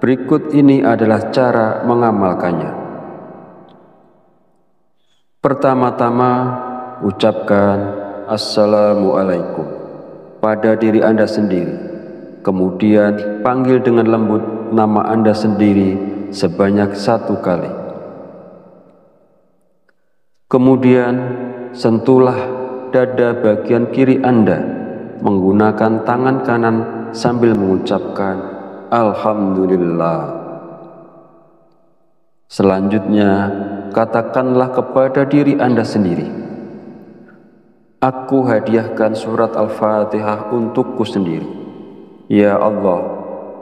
Berikut ini adalah cara mengamalkannya. Pertama-tama, ucapkan Assalamualaikum pada diri Anda sendiri. Kemudian panggil dengan lembut nama Anda sendiri sebanyak 1 kali. Kemudian sentuhlah dada bagian kiri Anda menggunakan tangan kanan sambil mengucapkan Alhamdulillah. Selanjutnya, katakanlah kepada diri Anda sendiri, aku hadiahkan surat Al-Fatihah untukku sendiri. Ya Allah,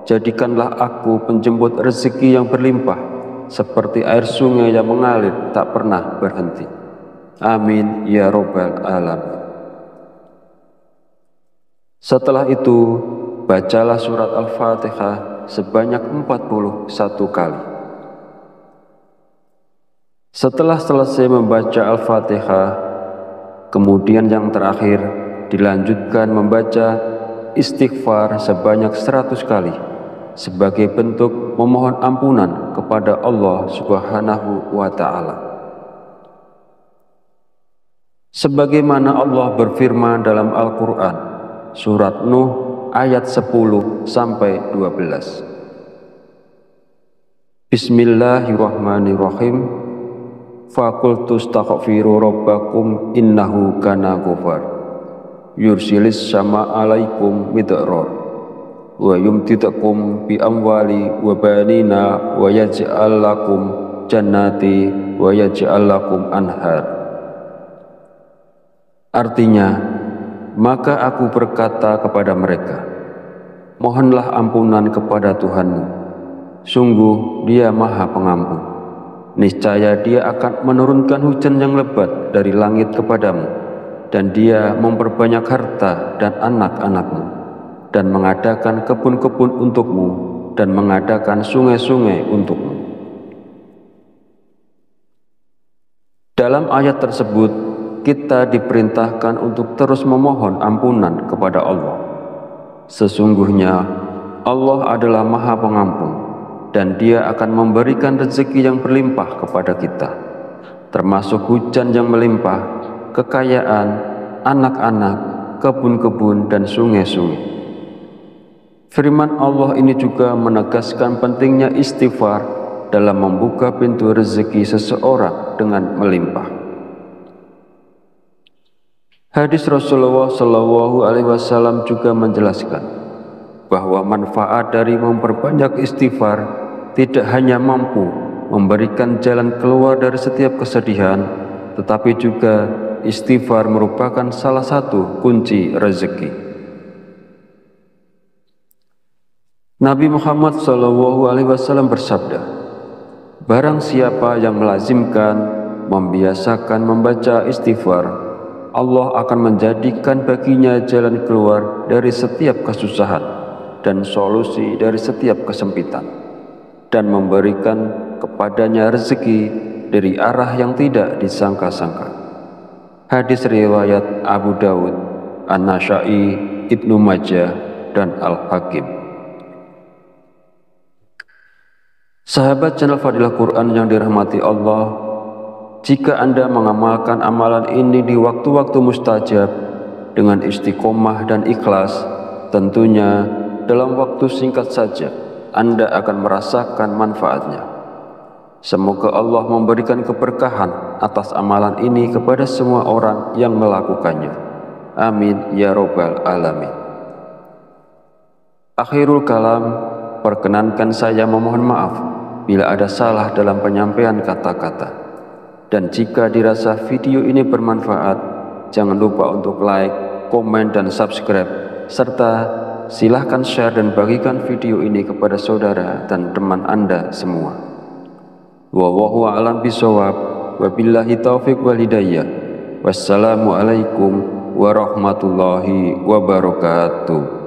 jadikanlah aku penjemput rezeki yang berlimpah, seperti air sungai yang mengalir tak pernah berhenti. Amin ya Rabbal Alamin. Setelah itu, bacalah surat Al-Fatihah sebanyak 41 kali. Setelah selesai membaca Al-Fatihah, kemudian yang terakhir dilanjutkan membaca istighfar sebanyak 100 kali sebagai bentuk memohon ampunan kepada Allah Subhanahu wa Ta'ala. Sebagaimana Allah berfirman dalam Al-Quran, surat Nuh ayat 10-12. Bismillahirrahmanirrahim. Faqultu astaghfiru rabbakum innahu kana ghafar yursilis sama alaikum midrar wa yumtidakum bi amwali wa banina wa yaj'al lakum jannati wa yaj'al lakum anhar. Artinya, maka aku berkata kepada mereka, mohonlah ampunan kepada Tuhanmu, sungguh Dia Maha Pengampun. Niscaya Dia akan menurunkan hujan yang lebat dari langit kepadamu, dan Dia memperbanyak harta dan anak-anakmu, dan mengadakan kebun-kebun untukmu, dan mengadakan sungai-sungai untukmu. Dalam ayat tersebut, kita diperintahkan untuk terus memohon ampunan kepada Allah. Sesungguhnya Allah adalah Maha Pengampun, dan Dia akan memberikan rezeki yang berlimpah kepada kita, termasuk hujan yang melimpah, kekayaan, anak-anak, kebun-kebun, dan sungai-sungai. Firman Allah ini juga menegaskan pentingnya istighfar dalam membuka pintu rezeki seseorang dengan melimpah. Hadis Rasulullah SAW juga menjelaskan bahwa manfaat dari memperbanyak istighfar tidak hanya mampu memberikan jalan keluar dari setiap kesedihan, tetapi juga istighfar merupakan salah satu kunci rezeki. Nabi Muhammad SAW bersabda, barang siapa yang melazimkan, membiasakan membaca istighfar, Allah akan menjadikan baginya jalan keluar dari setiap kesusahan dan solusi dari setiap kesempitan, dan memberikan kepadanya rezeki dari arah yang tidak disangka-sangka. Hadis riwayat Abu Dawud, An-Nasa'i, Ibnu Majah, dan Al-Hakim. Sahabat channel Fadilah Quran yang dirahmati Allah, jika Anda mengamalkan amalan ini di waktu-waktu mustajab dengan istiqomah dan ikhlas, tentunya dalam waktu singkat saja Anda akan merasakan manfaatnya. Semoga Allah memberikan keberkahan atas amalan ini kepada semua orang yang melakukannya. Amin ya Rabbal Alamin. Akhirul kalam, perkenankan saya memohon maaf bila ada salah dalam penyampaian kata-kata. Dan jika dirasa video ini bermanfaat, jangan lupa untuk like, komen, dan subscribe, serta silahkan share dan bagikan video ini kepada saudara dan teman Anda semua. Wallahu a'lam bishawab, wabillahi taufiq wal hidayah. Wassalamualaikum warahmatullahi wabarakatuh.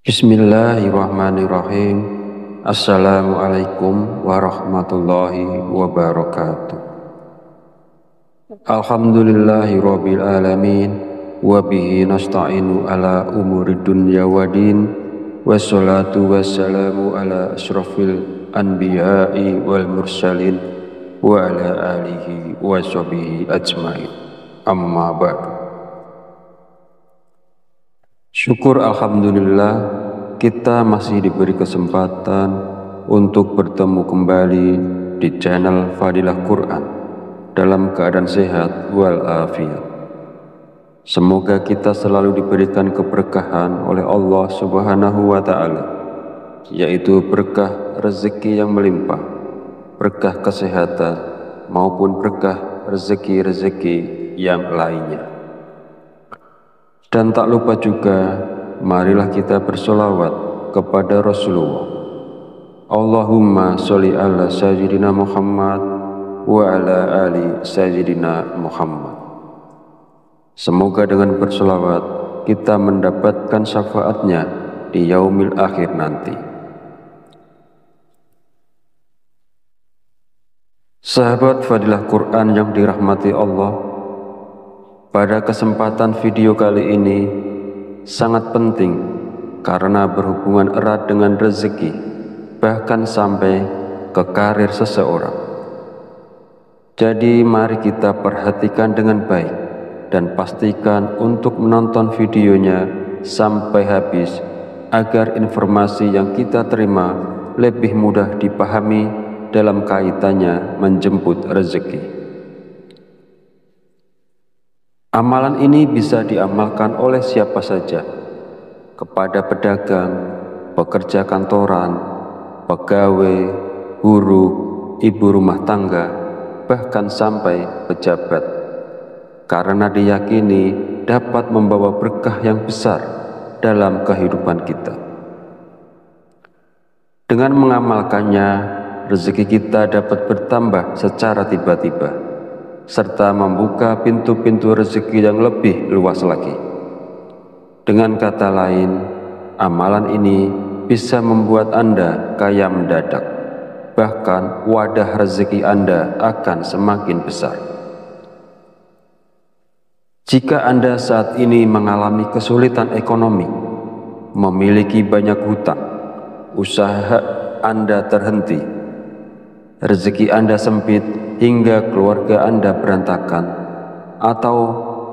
Bismillahirrahmanirrahim. Assalamualaikum warahmatullahi wabarakatuh. Alhamdulillahirabbil alamin wa bihi nasta'inu ala umuri dunya waddin wassalatu wassalamu ala asyrafil anbiya'i wal mursalin wa ala alihi wa sahbihi ajmain. Amma ba'du. Syukur alhamdulillah kita masih diberi kesempatan untuk bertemu kembali di channel Fadilah Quran dalam keadaan sehat walafiat. Semoga kita selalu diberikan keberkahan oleh Allah Subhanahu wa Ta'ala, yaitu berkah rezeki yang melimpah, berkah kesehatan maupun berkah rezeki-rezeki yang lainnya. Dan tak lupa juga, marilah kita bersolawat kepada Rasulullah. Allahumma sholli ala sayyidina Muhammad wa ala ali sayyidina Muhammad. Semoga dengan bersolawat kita mendapatkan syafaatnya di yaumil akhir nanti. Sahabat Fadilah Quran yang dirahmati Allah, pada kesempatan video kali ini sangat penting karena berhubungan erat dengan rezeki, bahkan sampai ke karir seseorang. Jadi mari kita perhatikan dengan baik dan pastikan untuk menonton videonya sampai habis agar informasi yang kita terima lebih mudah dipahami dalam kaitannya menjemput rezeki. Amalan ini bisa diamalkan oleh siapa saja, kepada pedagang, pekerja kantoran, pegawai, buruh, ibu rumah tangga, bahkan sampai pejabat, karena diyakini dapat membawa berkah yang besar dalam kehidupan kita. Dengan mengamalkannya, rezeki kita dapat bertambah secara tiba-tiba, serta membuka pintu-pintu rezeki yang lebih luas lagi. Dengan kata lain, amalan ini bisa membuat Anda kaya mendadak, bahkan wadah rezeki Anda akan semakin besar. Jika Anda saat ini mengalami kesulitan ekonomi, memiliki banyak hutang, usaha Anda terhenti, rezeki Anda sempit hingga keluarga Anda berantakan, atau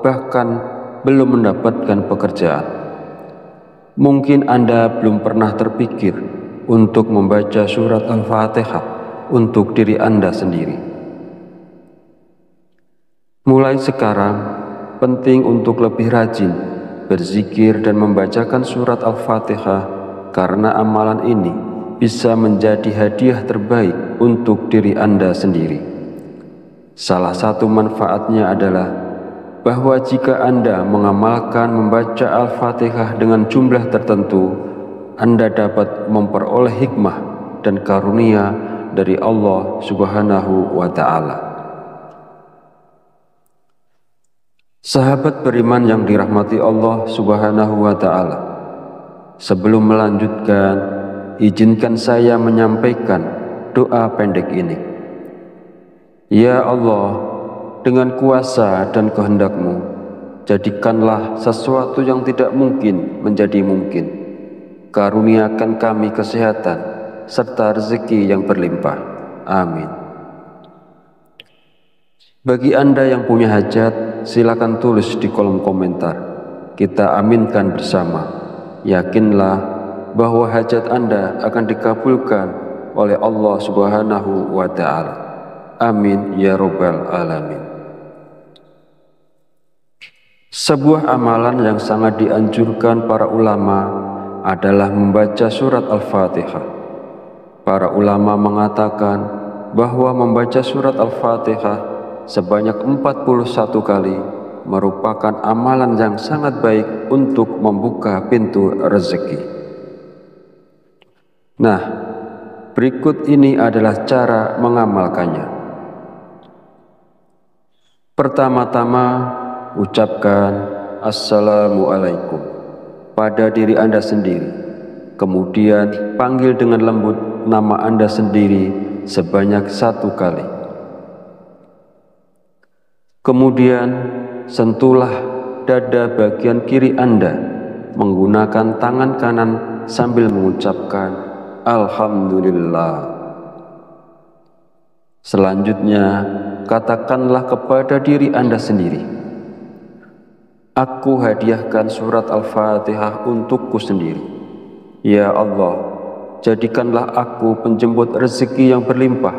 bahkan belum mendapatkan pekerjaan, mungkin Anda belum pernah terpikir untuk membaca surat Al-Fatihah untuk diri Anda sendiri. Mulai sekarang, penting untuk lebih rajin berzikir dan membacakan surat Al-Fatihah, karena amalan ini bisa menjadi hadiah terbaik untuk diri Anda sendiri. Salah satu manfaatnya adalah bahwa jika Anda mengamalkan membaca Al-Fatihah dengan jumlah tertentu, Anda dapat memperoleh hikmah dan karunia dari Allah Subhanahu wa Ta'ala. Sahabat beriman yang dirahmati Allah Subhanahu wa Ta'ala, sebelum melanjutkan, izinkan saya menyampaikan doa pendek ini. Ya Allah, dengan kuasa dan kehendak-Mu, jadikanlah sesuatu yang tidak mungkin menjadi mungkin. Karuniakan kami kesehatan serta rezeki yang berlimpah. Amin. Bagi Anda yang punya hajat, silakan tulis di kolom komentar. Kita aminkan bersama. Yakinlah bahwa hajat Anda akan dikabulkan oleh Allah Subhanahu wa Ta'ala. Amin ya Rabbal alamin. Sebuah amalan yang sangat dianjurkan para ulama adalah membaca surat Al-Fatihah. Para ulama mengatakan bahwa membaca surat Al-Fatihah sebanyak 41 kali merupakan amalan yang sangat baik untuk membuka pintu rezeki. Nah, berikut ini adalah cara mengamalkannya. Pertama-tama, ucapkan Assalamualaikum pada diri Anda sendiri Kemudian panggil dengan lembut nama Anda sendiri sebanyak 1 kali. Kemudian sentuhlah dada bagian kiri Anda menggunakan tangan kanan sambil mengucapkan Alhamdulillah. Selanjutnya, katakanlah kepada diri Anda sendiri, aku hadiahkan surat Al-Fatihah untukku sendiri. Ya Allah, jadikanlah aku penjemput rezeki yang berlimpah,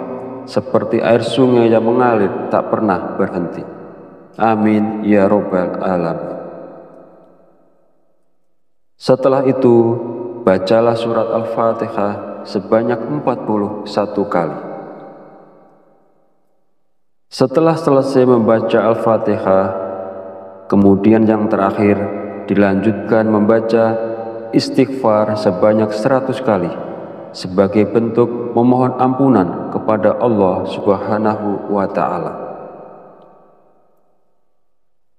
seperti air sungai yang mengalir tak pernah berhenti. Amin ya Rabbal Alamin. Setelah itu, bacalah surat Al-Fatihah sebanyak 41 kali. Setelah selesai membaca Al-Fatihah, kemudian yang terakhir dilanjutkan membaca istighfar sebanyak 100 kali sebagai bentuk memohon ampunan kepada Allah Subhanahu wa Ta'ala.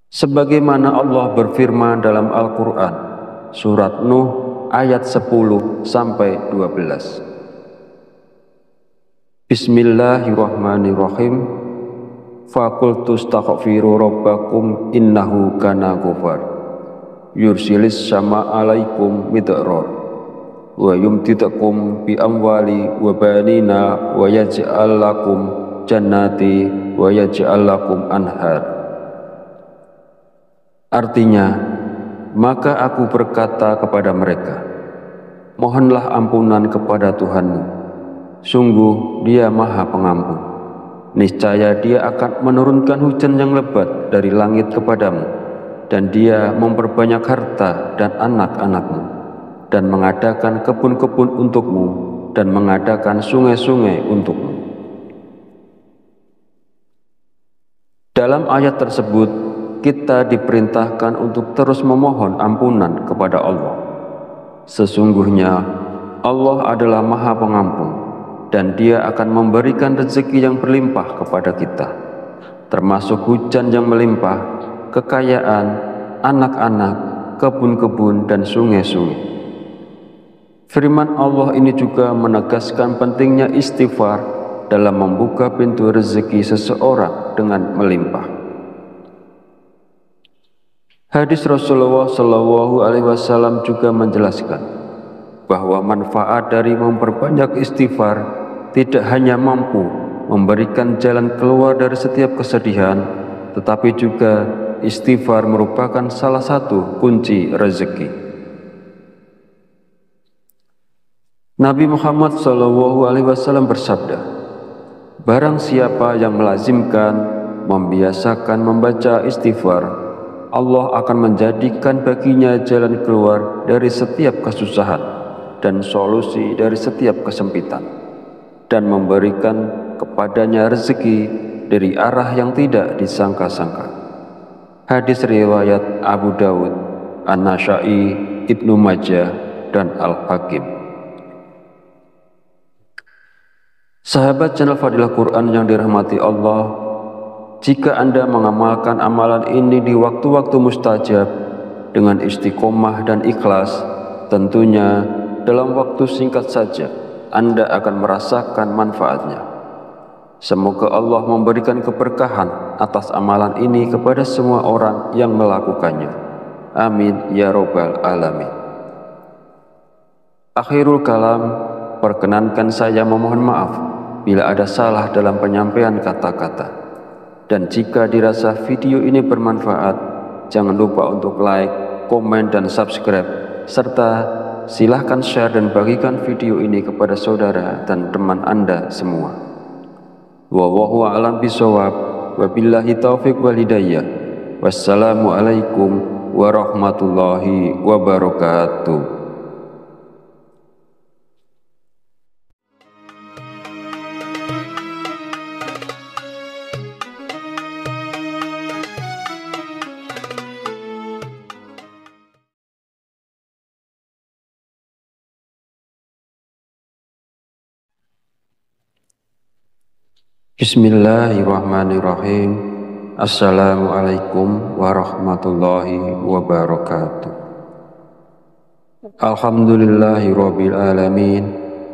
Sebagaimana Allah berfirman dalam Al-Quran, surat Nuh ayat 10-12. Bismillahirrahmanirrahim. Faqultu astaghfiru rabbakum innahu kana ghafar yursilis sama alaikum midrar wa yumtidakum bi amwali wa banina wa yaj'al lakum jannati wa yaj'al lakum anhar. Artinya, maka aku berkata kepada mereka, mohonlah ampunan kepada Tuhanmu, sungguh Dia Maha Pengampun. Niscaya Dia akan menurunkan hujan yang lebat dari langit kepadamu, dan Dia memperbanyak harta dan anak-anakmu, dan mengadakan kebun-kebun untukmu, dan mengadakan sungai-sungai untukmu. Dalam ayat tersebut, kita diperintahkan untuk terus memohon ampunan kepada Allah. Sesungguhnya Allah adalah Maha Pengampun, dan Dia akan memberikan rezeki yang berlimpah kepada kita, termasuk hujan yang melimpah, kekayaan, anak-anak, kebun-kebun, dan sungai-sungai. Firman Allah ini juga menegaskan pentingnya istighfar dalam membuka pintu rezeki seseorang dengan melimpah. Hadis Rasulullah SAW juga menjelaskan bahwa manfaat dari memperbanyak istighfar tidak hanya mampu memberikan jalan keluar dari setiap kesedihan, tetapi juga istighfar merupakan salah satu kunci rezeki. Nabi Muhammad SAW bersabda, barang siapa yang melazimkan, membiasakan membaca istighfar, Allah akan menjadikan baginya jalan keluar dari setiap kesusahan dan solusi dari setiap kesempitan, dan memberikan kepadanya rezeki dari arah yang tidak disangka-sangka. Hadis riwayat Abu Dawud, An-Nasa'i, Ibnu Majah, dan Al-Hakim. Sahabat channel Fadilah Quran yang dirahmati Allah, jika Anda mengamalkan amalan ini di waktu-waktu mustajab dengan istiqomah dan ikhlas, tentunya dalam waktu singkat saja Anda akan merasakan manfaatnya. Semoga Allah memberikan keberkahan atas amalan ini kepada semua orang yang melakukannya. Amin ya Rabbal Alamin. Akhirul kalam, perkenankan saya memohon maaf bila ada salah dalam penyampaian kata-kata. Dan jika dirasa video ini bermanfaat, jangan lupa untuk like, komen, dan subscribe, serta silahkan share dan bagikan video ini kepada saudara dan teman Anda semua. Wallahu a'lam bishawab, wabillahi taufiq wal hidayah. Wassalamualaikum warahmatullahi wabarakatuh. Bismillahirrahmanirrahim. Assalamualaikum warahmatullahi wabarakatuh. Alhamdulillahi rabbil alamin,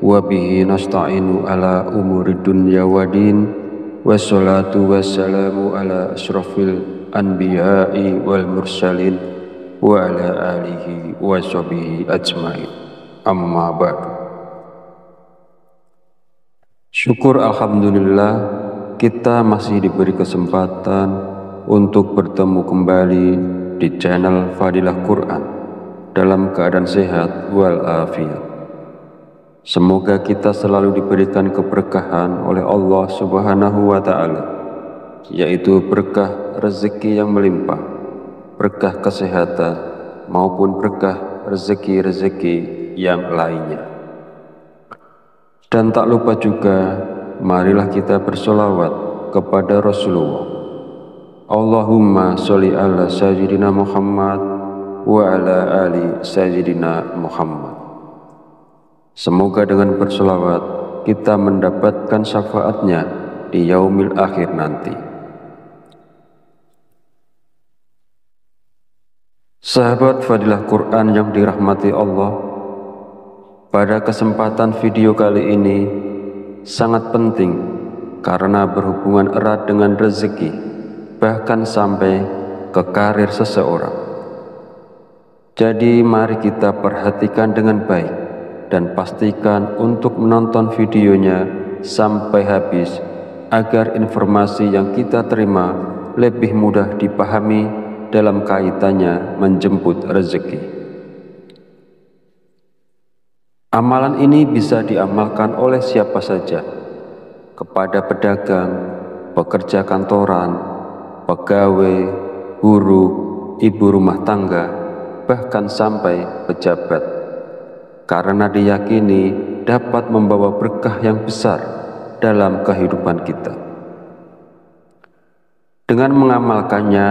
wa bihi nasta'inu ala umuri dunya wa din, wassalatu wassalamu ala asrafil anbiya'i wal mursalin wa ala alihi wa sahbihi ajmain. Amma ba'du. Syukur alhamdulillah kita masih diberi kesempatan untuk bertemu kembali di channel Fadilah Quran dalam keadaan sehat walafiat. Semoga kita selalu diberikan keberkahan oleh Allah Subhanahu wa Ta'ala, yaitu berkah rezeki yang melimpah, berkah kesehatan, maupun berkah rezeki-rezeki yang lainnya. Dan tak lupa juga, marilah kita bersolawat kepada Rasulullah. Allahumma sholli ala sayyidina Muhammad wa ala ali sayyidina Muhammad. Semoga dengan bersolawat kita mendapatkan syafaatnya di yaumil akhir nanti. Sahabat Fadilah Quran yang dirahmati Allah, pada kesempatan video kali ini sangat penting karena berhubungan erat dengan rezeki, bahkan sampai ke karir seseorang. Jadi mari kita perhatikan dengan baik dan pastikan untuk menonton videonya sampai habis agar informasi yang kita terima lebih mudah dipahami dalam kaitannya menjemput rezeki. Amalan ini bisa diamalkan oleh siapa saja, kepada pedagang, pekerja kantoran, pegawai, guru, ibu rumah tangga, bahkan sampai pejabat, karena diyakini dapat membawa berkah yang besar dalam kehidupan kita. Dengan mengamalkannya,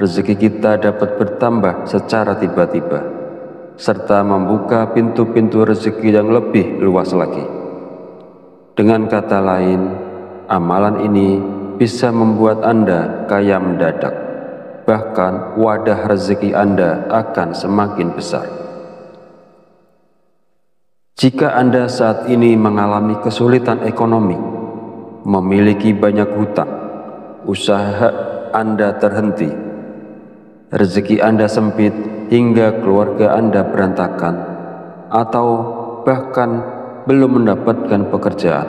rezeki kita dapat bertambah secara tiba-tiba, serta membuka pintu-pintu rezeki yang lebih luas lagi. Dengan kata lain, amalan ini bisa membuat Anda kaya mendadak. Bahkan wadah rezeki Anda akan semakin besar. Jika Anda saat ini mengalami kesulitan ekonomi, memiliki banyak hutang, usaha Anda terhenti, rezeki Anda sempit hingga keluarga Anda berantakan, atau bahkan belum mendapatkan pekerjaan,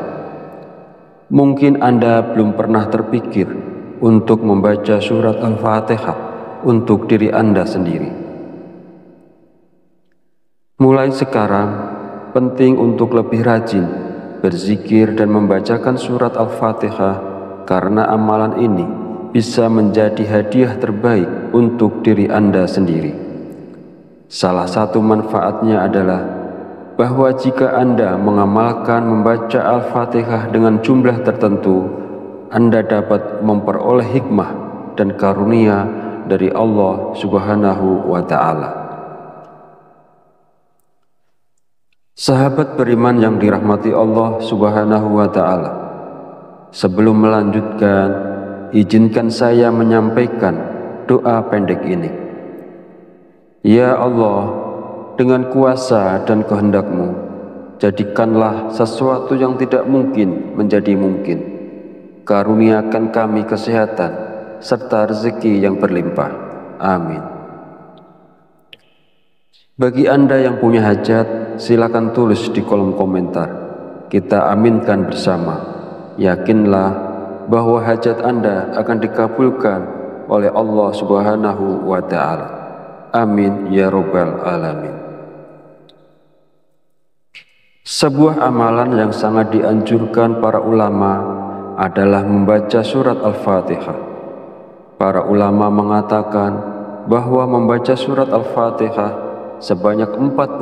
mungkin Anda belum pernah terpikir untuk membaca surat Al-Fatihah untuk diri Anda sendiri. Mulai sekarang, penting untuk lebih rajin berzikir dan membacakan surat Al-Fatihah, karena amalan ini bisa menjadi hadiah terbaik untuk diri Anda sendiri. Salah satu manfaatnya adalah bahwa jika Anda mengamalkan membaca Al-Fatihah dengan jumlah tertentu, Anda dapat memperoleh hikmah dan karunia dari Allah Subhanahu wa Ta'ala. Sahabat beriman yang dirahmati Allah Subhanahu wa Ta'ala, sebelum melanjutkan, izinkan saya menyampaikan doa pendek ini. Ya Allah, dengan kuasa dan kehendak-Mu, jadikanlah sesuatu yang tidak mungkin menjadi mungkin. Karuniakan kami kesehatan serta rezeki yang berlimpah. Amin. Bagi Anda yang punya hajat, silakan tulis di kolom komentar. Kita aminkan bersama. Yakinlah bahwa hajat Anda akan dikabulkan oleh Allah Subhanahu wa Ta'ala. Amin ya Rabbal alamin. Sebuah amalan yang sangat dianjurkan para ulama adalah membaca surat Al-Fatihah. Para ulama mengatakan bahwa membaca surat Al-Fatihah sebanyak 41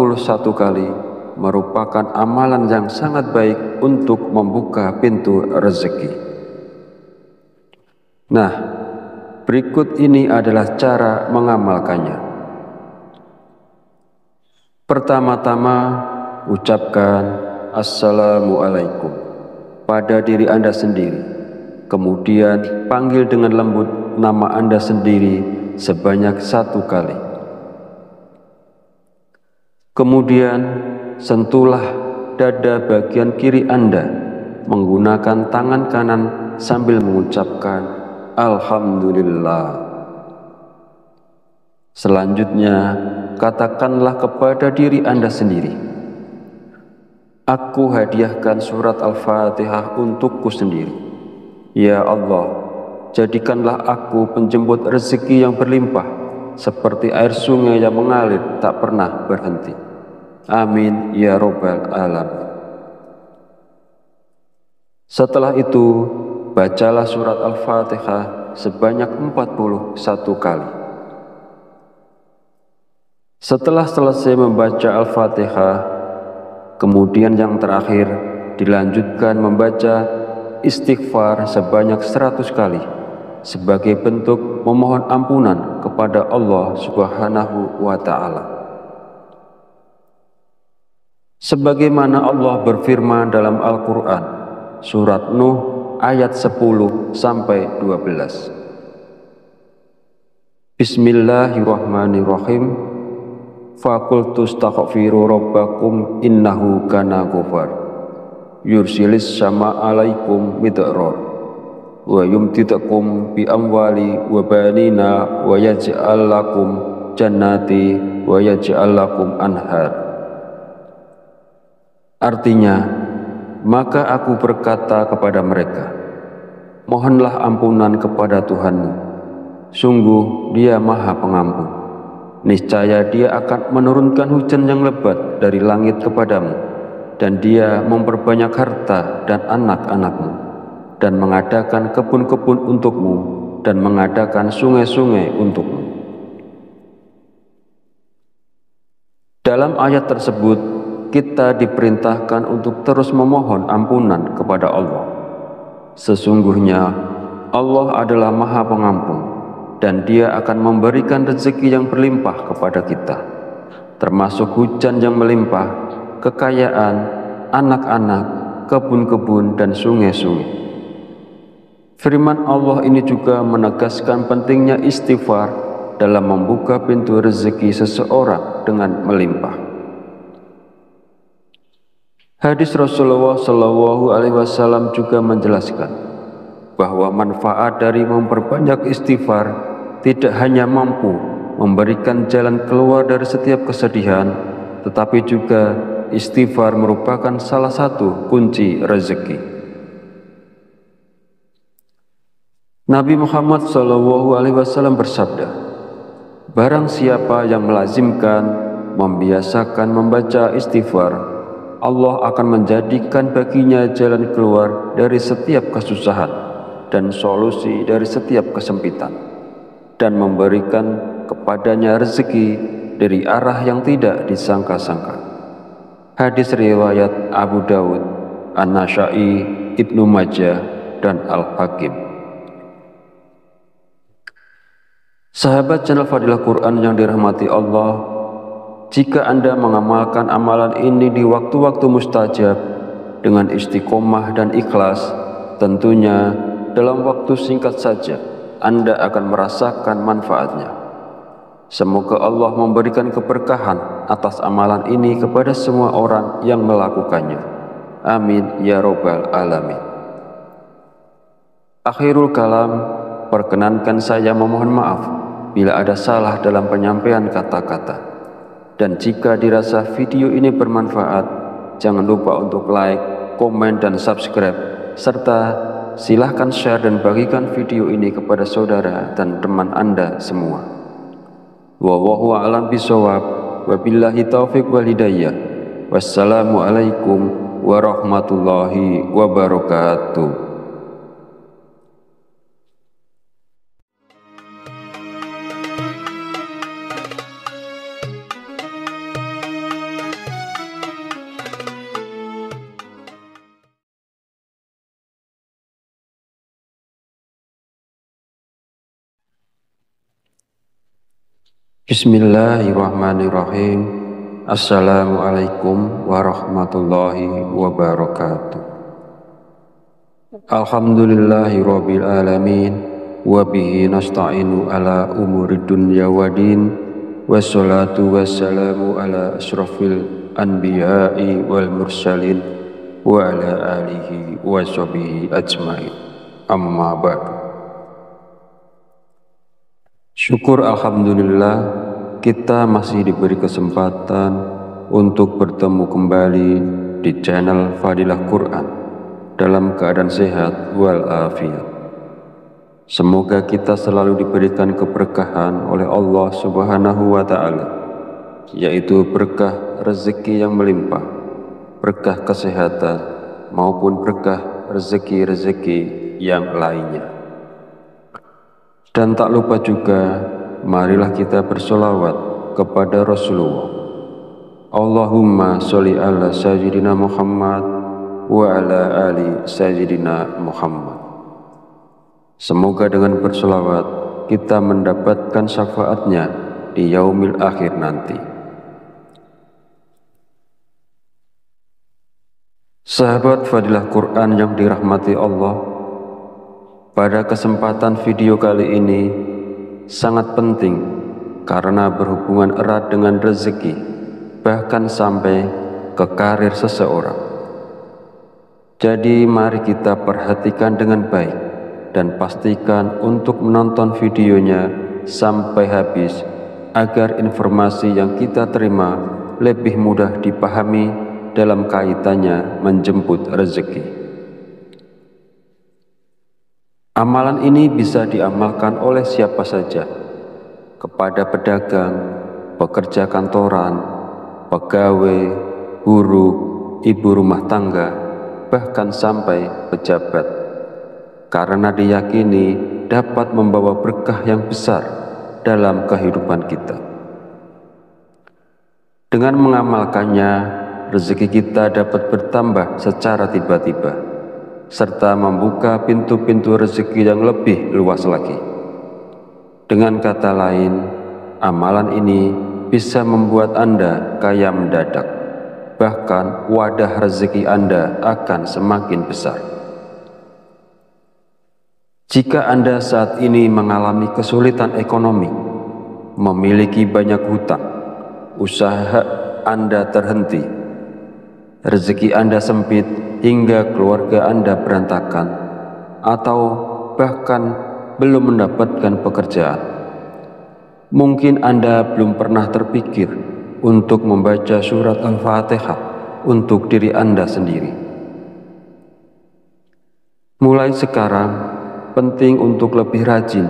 kali merupakan amalan yang sangat baik untuk membuka pintu rezeki. Nah, berikut ini adalah cara mengamalkannya. Pertama-tama, ucapkan Assalamualaikum pada diri Anda sendiri. Kemudian panggil dengan lembut nama Anda sendiri sebanyak 1 kali. Kemudian sentuhlah dada bagian kiri Anda menggunakan tangan kanan sambil mengucapkan Alhamdulillah. Selanjutnya, katakanlah kepada diri Anda sendiri, aku hadiahkan surat Al-Fatihah untukku sendiri. Ya Allah, jadikanlah aku penjemput rezeki yang berlimpah, seperti air sungai yang mengalir tak pernah berhenti. Amin ya Rabbal Alamin. Setelah itu, bacalah surat Al-Fatihah sebanyak 41 kali. Setelah selesai membaca Al-Fatihah, kemudian yang terakhir dilanjutkan membaca istighfar sebanyak 100 kali sebagai bentuk memohon ampunan kepada Allah Subhanahu wa Ta'ala. Sebagaimana Allah berfirman dalam Al-Quran, surat Nuh ayat 10-12. Bismillahirrahmanirrahim. Faqultu astaghfiru rabbakum innahu kana ghafar yursilis sama alaikum midrar wa yumtidakum bi amwali wa banina wa yaj'al lakum jannati wa yaj'al lakum anhar. Artinya, maka aku berkata kepada mereka, mohonlah ampunan kepada Tuhanmu, sungguh Dia Maha Pengampun. Niscaya Dia akan menurunkan hujan yang lebat dari langit kepadamu, dan Dia memperbanyak harta dan anak-anakmu, dan mengadakan kebun-kebun untukmu, dan mengadakan sungai-sungai untukmu. Dalam ayat tersebut, kita diperintahkan untuk terus memohon ampunan kepada Allah. Sesungguhnya Allah adalah Maha Pengampun, dan Dia akan memberikan rezeki yang berlimpah kepada kita, termasuk hujan yang melimpah, kekayaan, anak-anak, kebun-kebun, dan sungai-sungai. Firman Allah ini juga menegaskan pentingnya istighfar dalam membuka pintu rezeki seseorang dengan melimpah. Hadis Rasulullah SAW juga menjelaskan bahwa manfaat dari memperbanyak istighfar tidak hanya mampu memberikan jalan keluar dari setiap kesedihan, tetapi juga istighfar merupakan salah satu kunci rezeki. Nabi Muhammad SAW bersabda, barang siapa yang melazimkan, membiasakan membaca istighfar, Allah akan menjadikan baginya jalan keluar dari setiap kesusahan dan solusi dari setiap kesempitan, dan memberikan kepadanya rezeki dari arah yang tidak disangka-sangka. Hadis riwayat Abu Dawud, An-Nasa'i, Ibnu Majah, dan Al-Hakim. Sahabat channel Fadilah Quran yang dirahmati Allah, jika Anda mengamalkan amalan ini di waktu-waktu mustajab dengan istiqomah dan ikhlas, tentunya dalam waktu singkat saja Anda akan merasakan manfaatnya. Semoga Allah memberikan keberkahan atas amalan ini kepada semua orang yang melakukannya. Amin ya Rabbal Alamin. Akhirul kalam, perkenankan saya memohon maaf bila ada salah dalam penyampaian kata-kata. Dan jika dirasa video ini bermanfaat, jangan lupa untuk like, komen, dan subscribe, serta silahkan share dan bagikan video ini kepada saudara dan teman Anda semua. Wallahu a'lam bishawab, wabillahi taufiq wal hidayah. Wassalamualaikum warahmatullahi wabarakatuh. Bismillahirrahmanirrahim. Assalamualaikum warahmatullahi wabarakatuh. Alhamdulillahi rabbil alamin, wa bihi nasta'inu ala umuri dunya wa din, wassalatu wassalamu ala asyrafil anbiya'i wal mursalin wa ala alihi wa sahbihi ajmain. Amma ba'du. Syukur alhamdulillah kita masih diberi kesempatan untuk bertemu kembali di channel Fadilah Quran dalam keadaan sehat walafiat. Semoga kita selalu diberikan keberkahan oleh Allah Subhanahu wa Ta'ala, yaitu berkah rezeki yang melimpah, berkah kesehatan, maupun berkah rezeki-rezeki yang lainnya. Dan tak lupa juga, marilah kita bersolawat kepada Rasulullah. Allahumma sholli ala sayyidina Muhammad wa ala ali sayyidina Muhammad. Semoga dengan bersolawat kita mendapatkan syafaatnya di yaumil akhir nanti. Sahabat Fadilah Quran yang dirahmati Allah, pada kesempatan video kali ini sangat penting karena berhubungan erat dengan rezeki, bahkan sampai ke karir seseorang. Jadi mari kita perhatikan dengan baik dan pastikan untuk menonton videonya sampai habis agar informasi yang kita terima lebih mudah dipahami dalam kaitannya menjemput rezeki. Amalan ini bisa diamalkan oleh siapa saja, kepada pedagang, pekerja kantoran, pegawai, buruh, ibu rumah tangga, bahkan sampai pejabat, karena diyakini dapat membawa berkah yang besar dalam kehidupan kita. Dengan mengamalkannya, rezeki kita dapat bertambah secara tiba-tiba, serta membuka pintu-pintu rezeki yang lebih luas lagi. Dengan kata lain, amalan ini bisa membuat Anda kaya mendadak, bahkan wadah rezeki Anda akan semakin besar. Jika Anda saat ini mengalami kesulitan ekonomi, memiliki banyak hutang, usaha Anda terhenti, rezeki Anda sempit hingga keluarga Anda berantakan, atau bahkan belum mendapatkan pekerjaan, mungkin Anda belum pernah terpikir untuk membaca surat Al-Fatihah untuk diri Anda sendiri. Mulai sekarang, penting untuk lebih rajin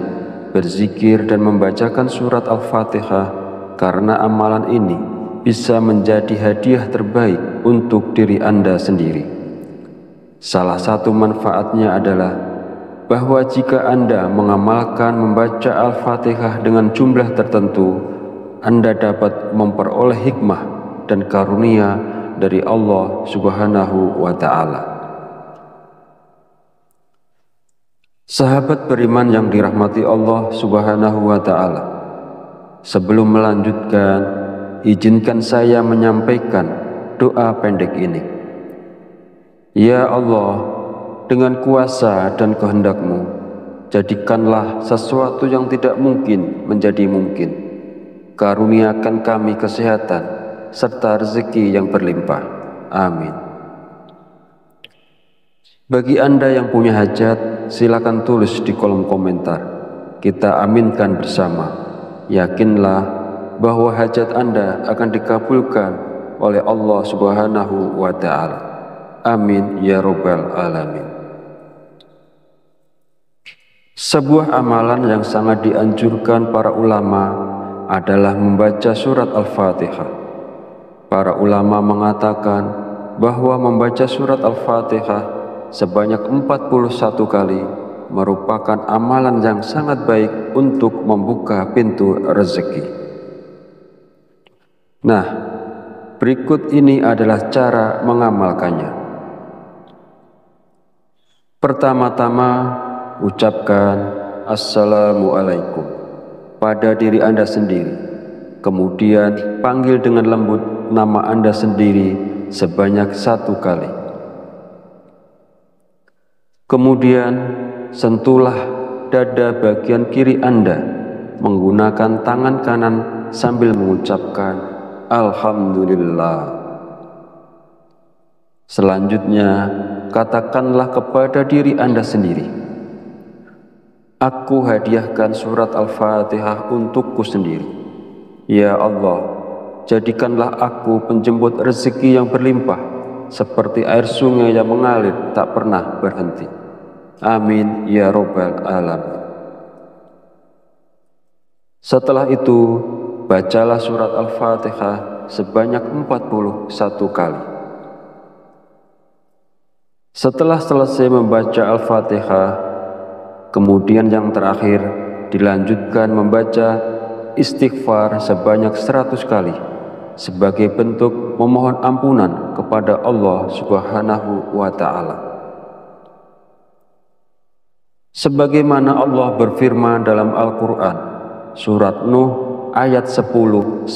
berzikir dan membacakan surat Al-Fatihah, karena amalan ini bisa menjadi hadiah terbaik untuk diri Anda sendiri. Salah satu manfaatnya adalah bahwa jika Anda mengamalkan membaca Al-Fatihah dengan jumlah tertentu, Anda dapat memperoleh hikmah dan karunia dari Allah Subhanahu wa Ta'ala. Sahabat beriman yang dirahmati Allah Subhanahu wa Ta'ala, sebelum melanjutkan, izinkan saya menyampaikan doa pendek ini. Ya Allah, dengan kuasa dan kehendak-Mu, jadikanlah sesuatu yang tidak mungkin menjadi mungkin. Karuniakan kami kesehatan serta rezeki yang berlimpah. Amin. Bagi Anda yang punya hajat, silakan tulis di kolom komentar. Kita aminkan bersama. Yakinlah bahwa hajat Anda akan dikabulkan oleh Allah Subhanahu wa Ta'ala. Amin ya Rabbal Alamin. Sebuah amalan yang sangat dianjurkan para ulama adalah membaca surat Al-Fatihah. Para ulama mengatakan bahwa membaca surat Al-Fatihah sebanyak 41 kali merupakan amalan yang sangat baik untuk membuka pintu rezeki. Nah, berikut ini adalah cara mengamalkannya. Pertama-tama, ucapkan Assalamualaikum pada diri Anda sendiri. Kemudian panggil dengan lembut nama Anda sendiri sebanyak 1 kali. Kemudian sentuhlah dada bagian kiri Anda menggunakan tangan kanan sambil mengucapkan Alhamdulillah. Selanjutnya, katakanlah kepada diri Anda sendiri, aku hadiahkan surat Al-Fatihah untukku sendiri. Ya Allah, jadikanlah aku penjemput rezeki yang berlimpah, seperti air sungai yang mengalir tak pernah berhenti. Amin ya Rabbal Alamin. Setelah itu, bacalah surat Al-Fatihah sebanyak 41 kali. Setelah selesai membaca Al-Fatihah, kemudian yang terakhir dilanjutkan membaca istighfar sebanyak 100 kali sebagai bentuk memohon ampunan kepada Allah Subhanahu wa Ta'ala. Sebagaimana Allah berfirman dalam Al-Quran, surat Nuh ayat 10-12.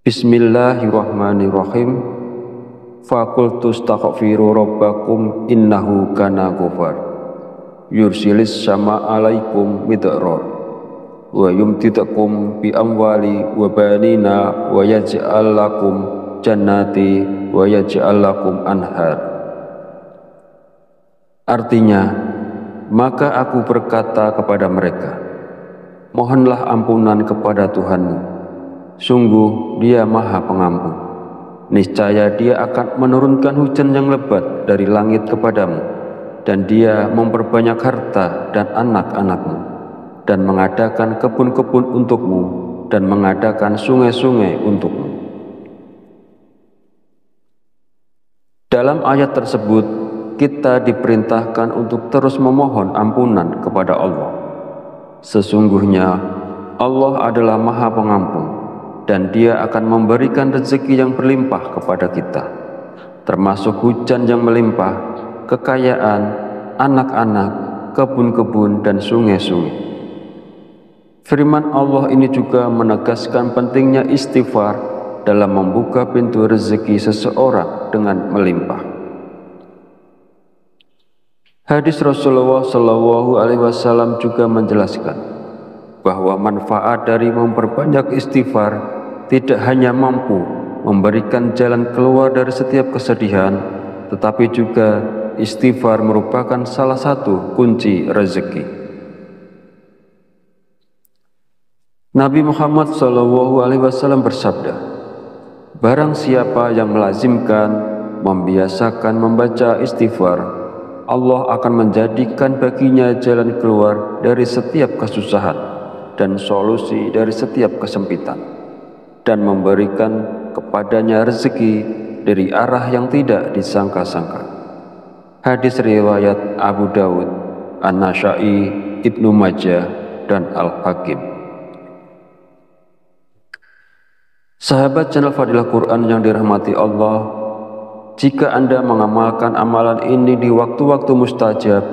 Bismillahirrahmanirrahim. Fakultu astaghfiru rabbakum innahu kana ghafar yursilis sama alaikum midrar wa yumtidakum bi amwali wa banina wa yaj'al lakum jannati wa yaj'al lakum anhar. Artinya, maka aku berkata kepada mereka, mohonlah ampunan kepada Tuhanmu, sungguh Dia Maha Pengampun. Niscaya Dia akan menurunkan hujan yang lebat dari langit kepadamu, dan Dia memperbanyak harta dan anak-anakmu, dan mengadakan kebun-kebun untukmu, dan mengadakan sungai-sungai untukmu. Dalam ayat tersebut, kita diperintahkan untuk terus memohon ampunan kepada Allah. Sesungguhnya Allah adalah Maha Pengampun, dan Dia akan memberikan rezeki yang berlimpah kepada kita, termasuk hujan yang melimpah, kekayaan, anak-anak, kebun-kebun, dan sungai-sungai. Firman Allah ini juga menegaskan pentingnya istighfar dalam membuka pintu rezeki seseorang dengan melimpah. Hadis Rasulullah SAW juga menjelaskan bahwa manfaat dari memperbanyak istighfar tidak hanya mampu memberikan jalan keluar dari setiap kesedihan, tetapi juga istighfar merupakan salah satu kunci rezeki. Nabi Muhammad SAW bersabda, barang siapa yang melazimkan, membiasakan membaca istighfar, Allah akan menjadikan baginya jalan keluar dari setiap kesusahan dan solusi dari setiap kesempitan, dan memberikan kepadanya rezeki dari arah yang tidak disangka-sangka. Hadis riwayat Abu Dawud, An-Nasa'i, Ibnu Majah, dan Al-Hakim. Sahabat channel Fadilah Quran yang dirahmati Allah, jika Anda mengamalkan amalan ini di waktu-waktu mustajab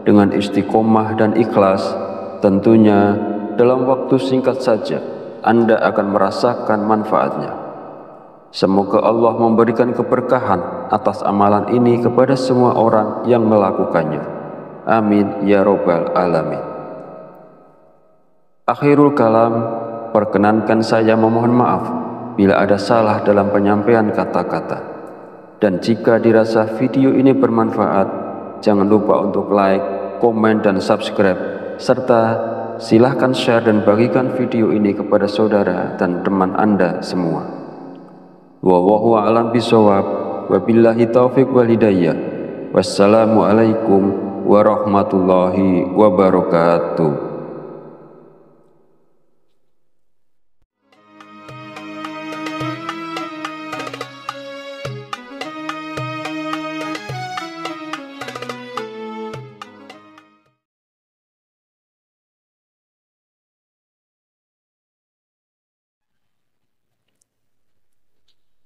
dengan istiqomah dan ikhlas, tentunya dalam waktu singkat saja Anda akan merasakan manfaatnya. Semoga Allah memberikan keberkahan atas amalan ini kepada semua orang yang melakukannya. Amin ya Rabbal Alamin. Akhirul kalam, perkenankan saya memohon maaf bila ada salah dalam penyampaian kata-kata. Dan jika dirasa video ini bermanfaat, jangan lupa untuk like, komen, dan subscribe, serta silahkan share dan bagikan video ini kepada saudara dan teman Anda semua. Wallahu a'lam bishawab, wabillahi taufiq wal hidayah. Wassalamualaikum warahmatullahi wabarakatuh.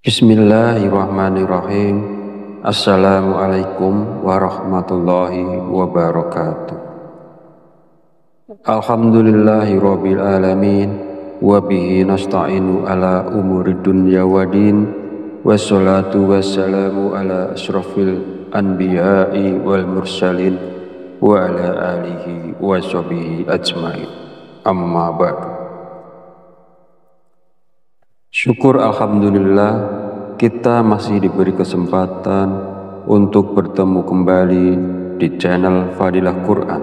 Bismillahirrahmanirrahim. Assalamualaikum warahmatullahi wabarakatuh. Alhamdulillahi rabbil alamin, wa bihi nasta'inu ala umuri dunya wa din, wassalatu wassalamu ala asrafil anbiya'i wal mursalin wa ala alihi wa sahbihi ajmain. Amma ba'du. Syukur alhamdulillah kita masih diberi kesempatan untuk bertemu kembali di channel Fadilah Quran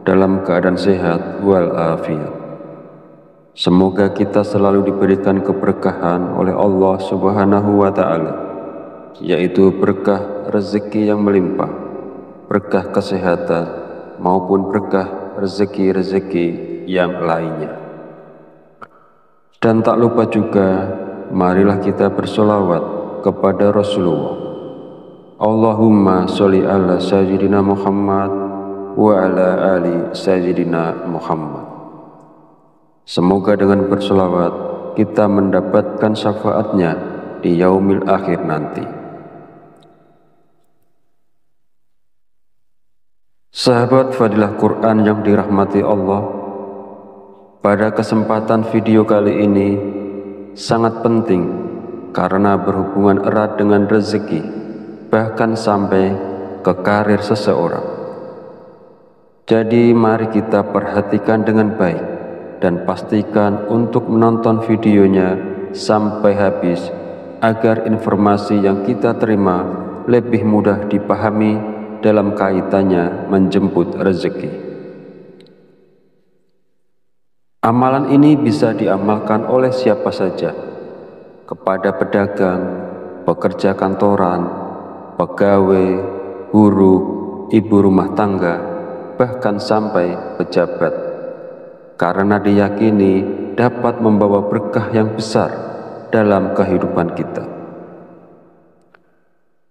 dalam keadaan sehat walafiat. Semoga kita selalu diberikan keberkahan oleh Allah Subhanahu wa Ta'ala, yaitu berkah rezeki yang melimpah, berkah kesehatan maupun berkah rezeki-rezeki yang lainnya. Dan tak lupa juga, marilah kita bersolawat kepada Rasulullah. Allahumma sholli ala sayyidina Muhammad wa ala ali sayyidina Muhammad. Semoga dengan bersolawat kita mendapatkan syafaatnya di yaumil akhir nanti. Sahabat Fadilah Quran yang dirahmati Allah, pada kesempatan video kali ini sangat penting karena berhubungan erat dengan rezeki, bahkan sampai ke karir seseorang. Jadi mari kita perhatikan dengan baik dan pastikan untuk menonton videonya sampai habis agar informasi yang kita terima lebih mudah dipahami dalam kaitannya menjemput rezeki. Amalan ini bisa diamalkan oleh siapa saja, kepada pedagang, pekerja kantoran, pegawai, buruh, ibu rumah tangga, bahkan sampai pejabat, karena diyakini dapat membawa berkah yang besar dalam kehidupan kita.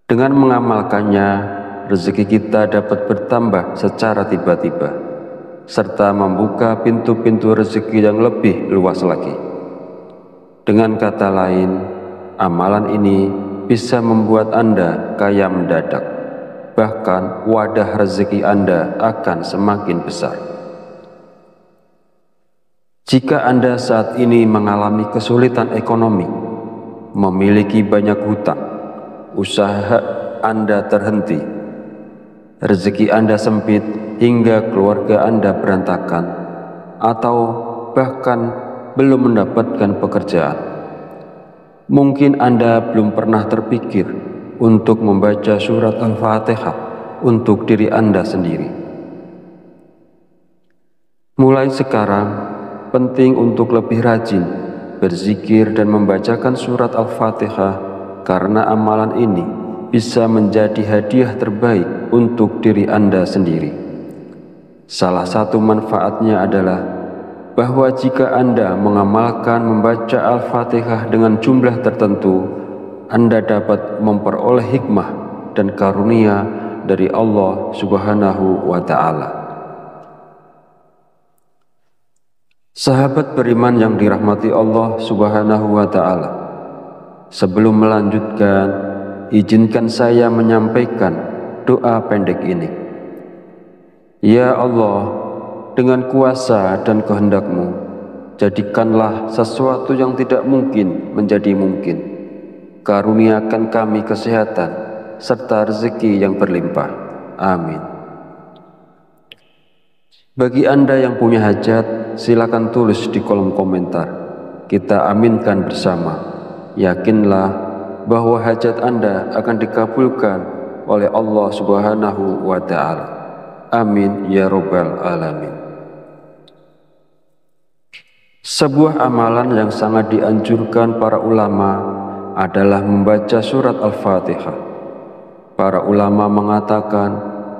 Dengan mengamalkannya, rezeki kita dapat bertambah secara tiba-tiba, serta membuka pintu-pintu rezeki yang lebih luas lagi. Dengan kata lain, amalan ini bisa membuat Anda kaya mendadak, bahkan wadah rezeki Anda akan semakin besar. Jika Anda saat ini mengalami kesulitan ekonomi, memiliki banyak hutang, usaha Anda terhenti, rezeki Anda sempit hingga keluarga Anda berantakan, atau bahkan belum mendapatkan pekerjaan, mungkin Anda belum pernah terpikir untuk membaca surat Al-Fatihah untuk diri Anda sendiri. Mulai sekarang, penting untuk lebih rajin berzikir dan membacakan surat Al-Fatihah, karena amalan ini bisa menjadi hadiah terbaik untuk diri Anda sendiri. Salah satu manfaatnya adalah bahwa jika Anda mengamalkan membaca Al-Fatihah dengan jumlah tertentu, Anda dapat memperoleh hikmah dan karunia dari Allah Subhanahu wa Ta'ala. Sahabat beriman yang dirahmati Allah Subhanahu wa Ta'ala, sebelum melanjutkan, izinkan saya menyampaikan doa pendek ini. Ya Allah, dengan kuasa dan kehendak-Mu, jadikanlah sesuatu yang tidak mungkin menjadi mungkin. Karuniakan kami kesehatan serta rezeki yang berlimpah. Amin. Bagi Anda yang punya hajat, silakan tulis di kolom komentar. Kita aminkan bersama. Yakinlah bahwa hajat Anda akan dikabulkan oleh Allah Subhanahu wa Ta'ala. Amin ya Rabbal Alamin. Sebuah amalan yang sangat dianjurkan para ulama adalah membaca surat Al-Fatihah. Para ulama mengatakan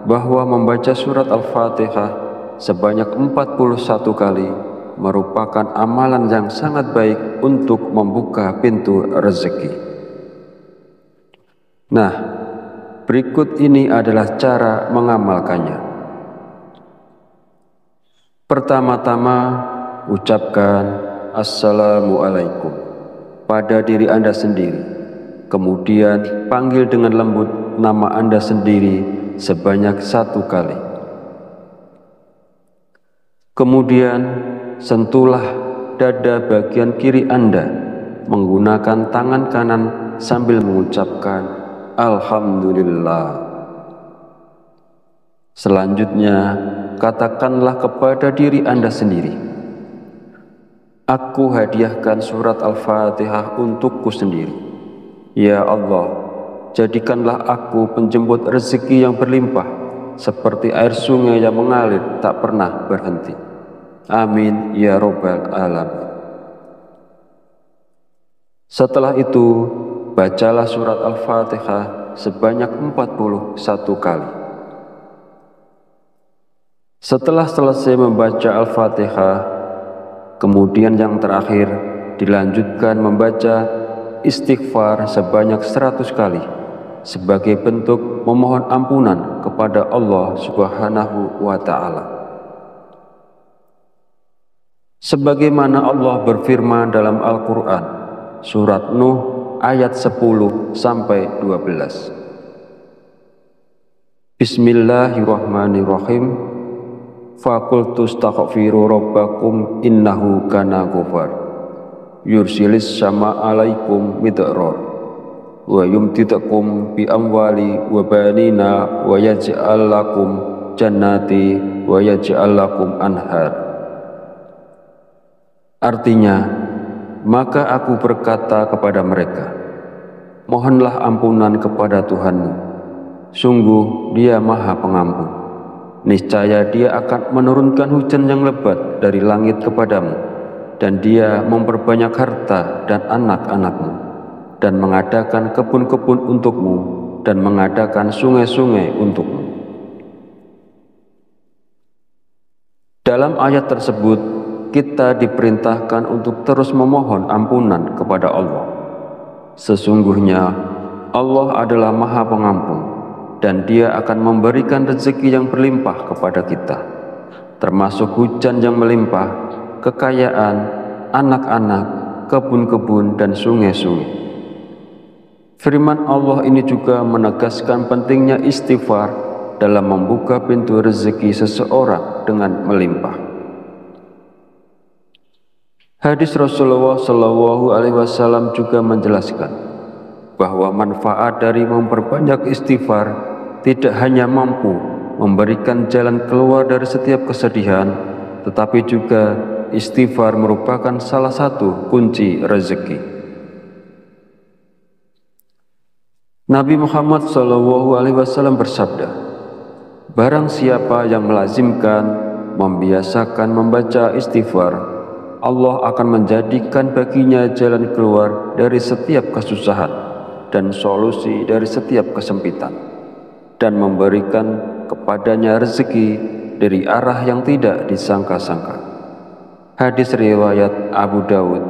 bahwa membaca surat Al-Fatihah sebanyak 41 kali merupakan amalan yang sangat baik untuk membuka pintu rezeki. Nah, berikut ini adalah cara mengamalkannya. Pertama-tama, ucapkan Assalamualaikum pada diri Anda sendiri. Kemudian panggil dengan lembut nama Anda sendiri sebanyak 1 kali. Kemudian sentuhlah dada bagian kiri Anda menggunakan tangan kanan sambil mengucapkan Alhamdulillah. Selanjutnya, katakanlah kepada diri Anda sendiri, Aku hadiahkan surat Al-Fatihah untukku sendiri. Ya Allah, jadikanlah aku penjemput rezeki yang berlimpah, seperti air sungai yang mengalir tak pernah berhenti. Amin ya Rabbal Alamin. Setelah itu, bacalah surat Al-Fatihah sebanyak 41 kali. Setelah selesai membaca Al-Fatihah, kemudian yang terakhir dilanjutkan membaca istighfar sebanyak 100 kali sebagai bentuk memohon ampunan kepada Allah Subhanahu wa Ta'ala. Sebagaimana Allah berfirman dalam Al-Quran, surat Nuh ayat 10-12. Bismillahirrahmanirrahim. Faqultu astaghfiru rabbakum innahu kana ghafar yursilis sama alaikum midrar wa yumtidakum bi amwali wa banina wa yaj'al lakum jannati wa yaj'al lakum anhar. Artinya, maka aku berkata kepada mereka, mohonlah ampunan kepada Tuhanmu, sungguh Dia Maha Pengampun. Niscaya Dia akan menurunkan hujan yang lebat dari langit kepadamu, dan Dia memperbanyak harta dan anak-anakmu, dan mengadakan kebun-kebun untukmu, dan mengadakan sungai-sungai untukmu. Dalam ayat tersebut, kita diperintahkan untuk terus memohon ampunan kepada Allah. Sesungguhnya Allah adalah Maha Pengampun, dan Dia akan memberikan rezeki yang berlimpah kepada kita, termasuk hujan yang melimpah, kekayaan, anak-anak, kebun-kebun, dan sungai-sungai. Firman Allah ini juga menegaskan pentingnya istighfar dalam membuka pintu rezeki seseorang dengan melimpah. Hadis Rasulullah SAW juga menjelaskan bahwa manfaat dari memperbanyak istighfar tidak hanya mampu memberikan jalan keluar dari setiap kesedihan, tetapi juga istighfar merupakan salah satu kunci rezeki. Nabi Muhammad SAW bersabda, barang siapa yang melazimkan, membiasakan membaca istighfar, Allah akan menjadikan baginya jalan keluar dari setiap kesusahan dan solusi dari setiap kesempitan, dan memberikan kepadanya rezeki dari arah yang tidak disangka-sangka. Hadis riwayat Abu Dawud,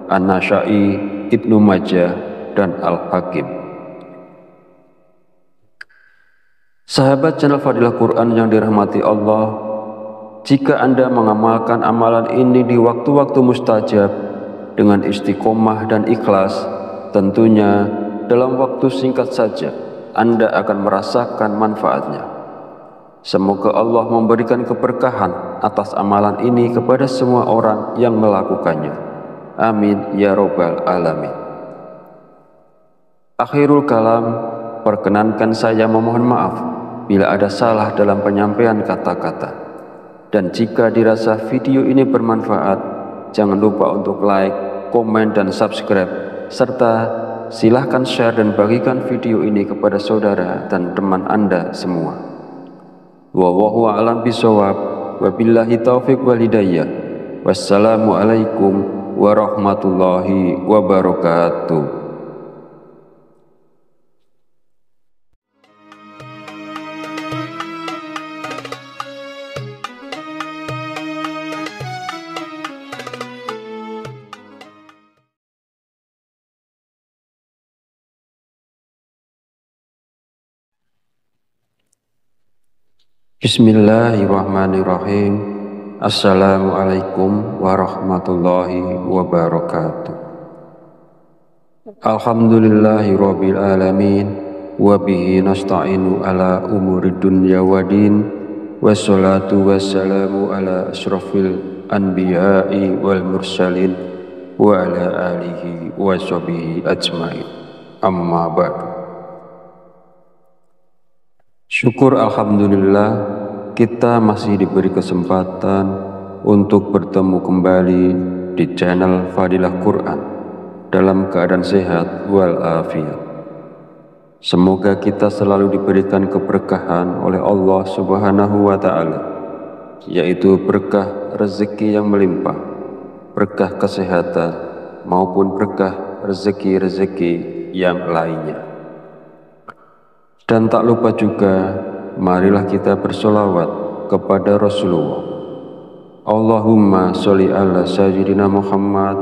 An-Nasa'i, Ibnu Majah, dan Al-Hakim. Sahabat channel Fadilah Quran yang dirahmati Allah, jika Anda mengamalkan amalan ini di waktu-waktu mustajab dengan istiqomah dan ikhlas, tentunya dalam waktu singkat saja Anda akan merasakan manfaatnya. Semoga Allah memberikan keberkahan atas amalan ini kepada semua orang yang melakukannya. Amin ya Rabbal Alamin. Akhirul kalam, perkenankan saya memohon maaf bila ada salah dalam penyampaian kata-kata. Dan jika dirasa video ini bermanfaat, jangan lupa untuk like, komen, dan subscribe, serta silahkan share dan bagikan video ini kepada saudara dan teman Anda semua. Wallahu a'lam bishawab, wabillahi taufiq wal hidayah. Wassalamualaikum warahmatullahi wabarakatuh. Bismillahirrahmanirrahim. Assalamualaikum warahmatullahi wabarakatuh. Alhamdulillahi rabbil alamin, wabihi nasta'inu ala umuri dunya wadin, wassalatu wassalamu ala asrafil anbiya'i wal mursalin, wa ala alihi wa sahbihi ajmain. Amma ba'du. Syukur alhamdulillah, kita masih diberi kesempatan untuk bertemu kembali di channel Fadilah Quran dalam keadaan sehat walafiat. Semoga kita selalu diberikan keberkahan oleh Allah Subhanahu wa Ta'ala, yaitu berkah rezeki yang melimpah, berkah kesehatan, maupun berkah rezeki-rezeki yang lainnya. Dan tak lupa juga, marilah kita bersolawat kepada Rasulullah. Allahumma sholli ala sayyidina Muhammad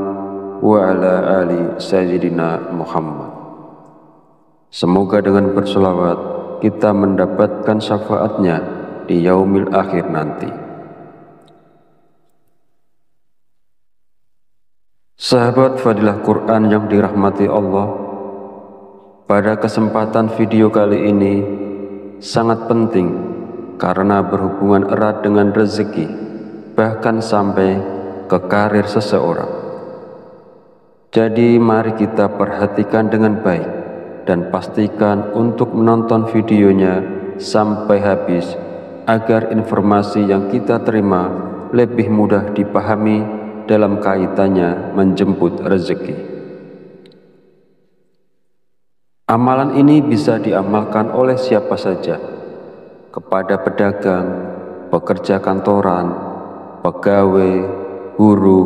wa ala ali sayyidina Muhammad. Semoga dengan bersolawat kita mendapatkan syafaatnya di yaumil akhir nanti. Sahabat Fadilah Quran yang dirahmati Allah, pada kesempatan video kali ini sangat penting karena berhubungan erat dengan rezeki, bahkan sampai ke karir seseorang. Jadi mari kita perhatikan dengan baik dan pastikan untuk menonton videonya sampai habis agar informasi yang kita terima lebih mudah dipahami dalam kaitannya menjemput rezeki. Amalan ini bisa diamalkan oleh siapa saja, kepada pedagang, pekerja kantoran, pegawai, guru,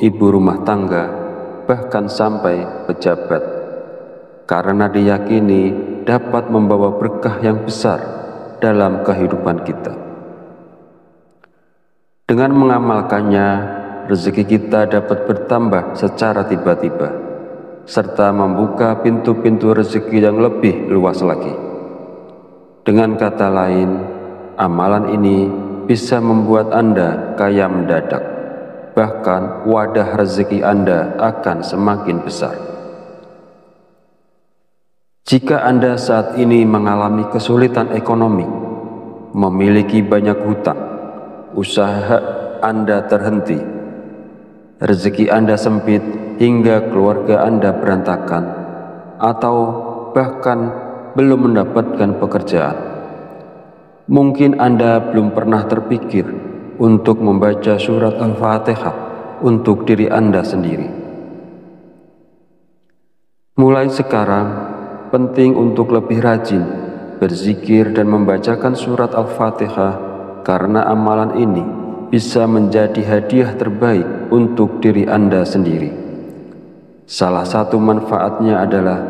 ibu rumah tangga, bahkan sampai pejabat, karena diyakini dapat membawa berkah yang besar dalam kehidupan kita. Dengan mengamalkannya, rezeki kita dapat bertambah secara tiba-tiba, serta membuka pintu-pintu rezeki yang lebih luas lagi. Dengan kata lain, amalan ini bisa membuat Anda kaya mendadak, bahkan wadah rezeki Anda akan semakin besar. Jika Anda saat ini mengalami kesulitan ekonomi, memiliki banyak hutang, usaha Anda terhenti, rezeki Anda sempit hingga keluarga Anda berantakan, atau bahkan belum mendapatkan pekerjaan, mungkin Anda belum pernah terpikir untuk membaca surat Al-Fatihah untuk diri Anda sendiri. Mulai sekarang, penting untuk lebih rajin berzikir dan membacakan surat Al-Fatihah, karena amalan ini bisa menjadi hadiah terbaik untuk diri Anda sendiri. Salah satu manfaatnya adalah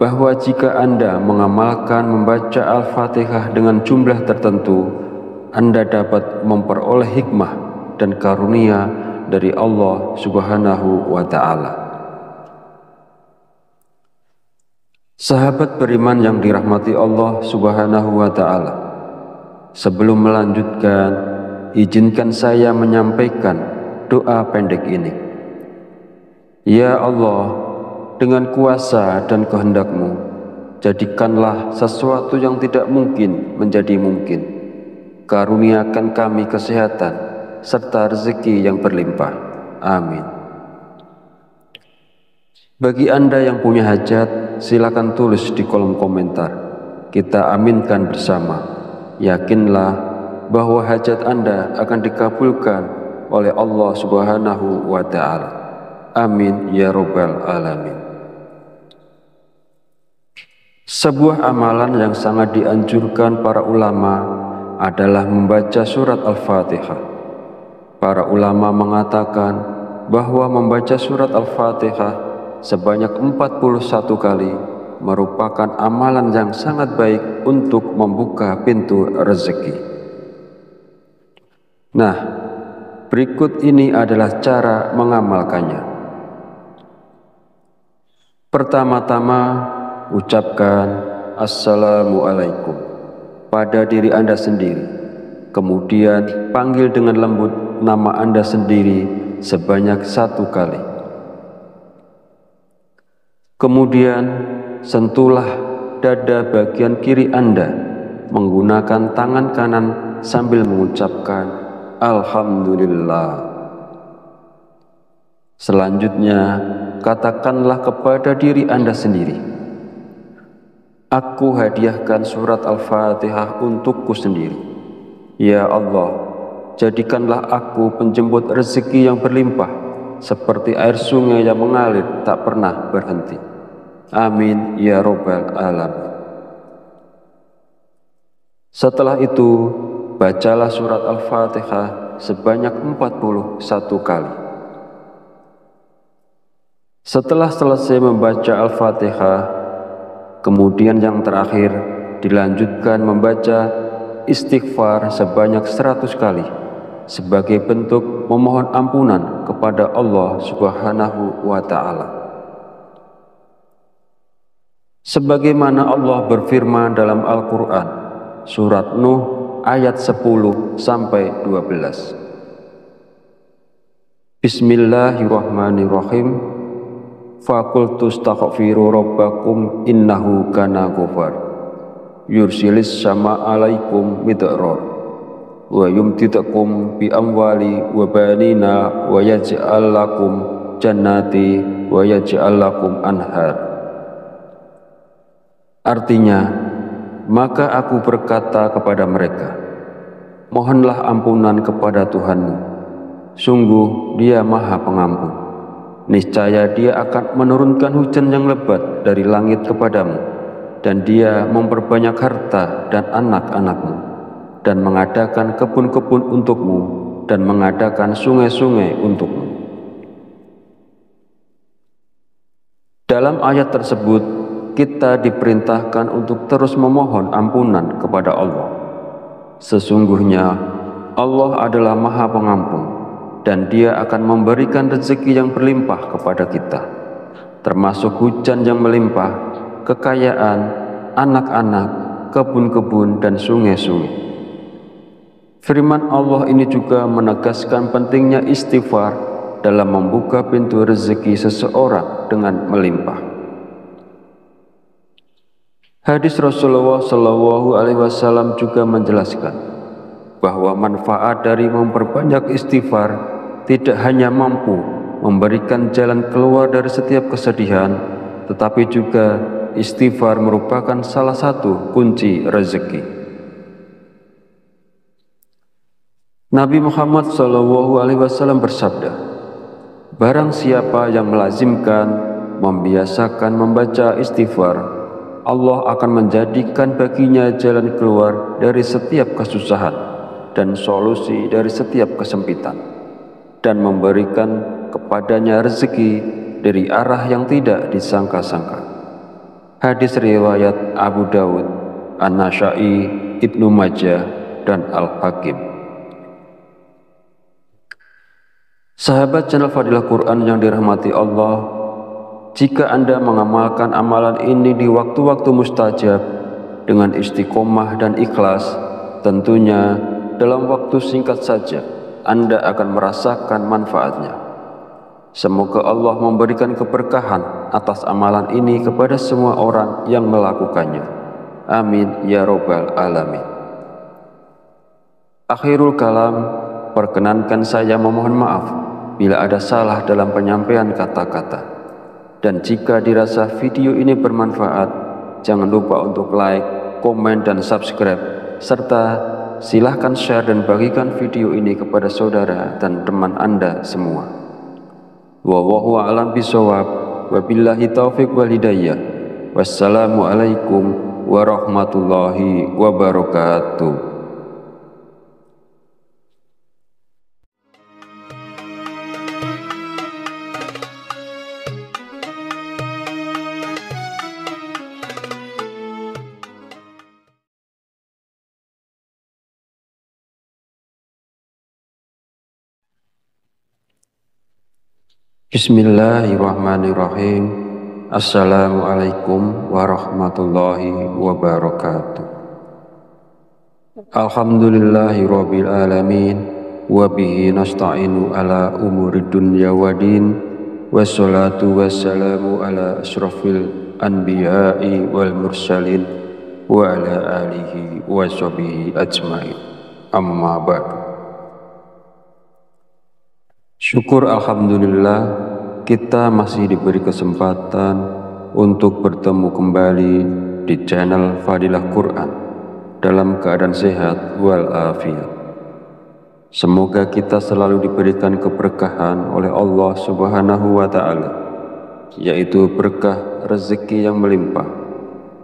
bahwa jika Anda mengamalkan membaca Al-Fatihah dengan jumlah tertentu, Anda dapat memperoleh hikmah dan karunia dari Allah Subhanahu wa Ta'ala. Sahabat beriman yang dirahmati Allah Subhanahu wa Ta'ala, sebelum melanjutkan, izinkan saya menyampaikan doa pendek ini. Ya Allah, dengan kuasa dan kehendak-Mu, jadikanlah sesuatu yang tidak mungkin menjadi mungkin. Karuniakan kami kesehatan serta rezeki yang berlimpah. Amin. Bagi Anda yang punya hajat, silakan tulis di kolom komentar. Kita aminkan bersama. Yakinlah bahwa hajat Anda akan dikabulkan oleh Allah Subhanahu wa Ta'ala. Amin ya Rabbal Alamin. Sebuah amalan yang sangat dianjurkan para ulama adalah membaca surat Al-Fatihah. Para ulama mengatakan bahwa membaca surat Al-Fatihah sebanyak 41 kali merupakan amalan yang sangat baik untuk membuka pintu rezeki. Nah, berikut ini adalah cara mengamalkannya. Pertama-tama, ucapkan Assalamualaikum pada diri Anda sendiri. Kemudian panggil dengan lembut nama Anda sendiri sebanyak 1 kali. Kemudian sentuhlah dada bagian kiri Anda menggunakan tangan kanan sambil mengucapkan Alhamdulillah. Selanjutnya, katakanlah kepada diri Anda sendiri, aku hadiahkan surat Al-Fatihah untukku sendiri. Ya Allah, jadikanlah aku penjemput rezeki yang berlimpah seperti air sungai yang mengalir tak pernah berhenti. Amin ya robbal alamin. Setelah itu, bacalah surat Al-Fatihah sebanyak 41 kali. Setelah selesai membaca Al-Fatihah, kemudian yang terakhir dilanjutkan membaca istighfar sebanyak 100 kali sebagai bentuk memohon ampunan kepada Allah Subhanahu wa Ta'ala. Sebagaimana Allah berfirman dalam Al-Quran, surat Nuh ayat 10-12. Bismillahirrahmanirrahim. Faqultu astaghfiru rabbakum innahu kana ghafar. Yursilis sama alaikum midrar wa yumtidakum bi amwali wa banina wa yaj'al lakum jannati wa yaj'al lakum anhar. Artinya, maka aku berkata kepada mereka, mohonlah ampunan kepada Tuhanmu, sungguh Dia Maha Pengampun. Niscaya Dia akan menurunkan hujan yang lebat dari langit kepadamu, dan Dia memperbanyak harta dan anak-anakmu, dan mengadakan kebun-kebun untukmu, dan mengadakan sungai-sungai untukmu. Dalam ayat tersebut, kita diperintahkan untuk terus memohon ampunan kepada Allah. Sesungguhnya Allah adalah Maha Pengampun, dan Dia akan memberikan rezeki yang berlimpah kepada kita, termasuk hujan yang melimpah, kekayaan, anak-anak, kebun-kebun, dan sungai-sungai. Firman Allah ini juga menegaskan pentingnya istighfar dalam membuka pintu rezeki seseorang dengan melimpah. Hadis Rasulullah SAW juga menjelaskan bahwa manfaat dari memperbanyak istighfar tidak hanya mampu memberikan jalan keluar dari setiap kesedihan, tetapi juga istighfar merupakan salah satu kunci rezeki. Nabi Muhammad SAW bersabda, barang siapa yang melazimkan, membiasakan membaca istighfar, Allah akan menjadikan baginya jalan keluar dari setiap kesusahan dan solusi dari setiap kesempitan, dan memberikan kepadanya rezeki dari arah yang tidak disangka-sangka. Hadis riwayat Abu Dawud, An-Nasa'i, Ibnu Majah, dan Al-Hakim. Sahabat channel Fadilah Quran yang dirahmati Allah, jika Anda mengamalkan amalan ini di waktu-waktu mustajab dengan istiqomah dan ikhlas, tentunya dalam waktu singkat saja Anda akan merasakan manfaatnya. Semoga Allah memberikan keberkahan atas amalan ini kepada semua orang yang melakukannya. Amin ya robbal alamin. Akhirul kalam, perkenankan saya memohon maaf bila ada salah dalam penyampaian kata-kata. Dan jika dirasa video ini bermanfaat, jangan lupa untuk like, komen, dan subscribe, serta silahkan share dan bagikan video ini kepada saudara dan teman Anda semua. Wallahu a'lam bishawab, wabillahi taufiq wal hidayah. Wassalamualaikum warahmatullahi wabarakatuh. Bismillahirrahmanirrahim. Assalamualaikum warahmatullahi wabarakatuh. Alhamdulillahi rabbil alamin, wa bihi nasta'inu ala umuri dunya waddin, wassalatu wassalamu ala asyrafil anbiya'i wal mursalin wa ala alihi wa sahbihi ajmain. Amma ba'du. Syukur alhamdulillah, kita masih diberi kesempatan untuk bertemu kembali di channel Fadilah Quran dalam keadaan sehat walafiat. Semoga kita selalu diberikan keberkahan oleh Allah Subhanahu wa Ta'ala, yaitu berkah rezeki yang melimpah,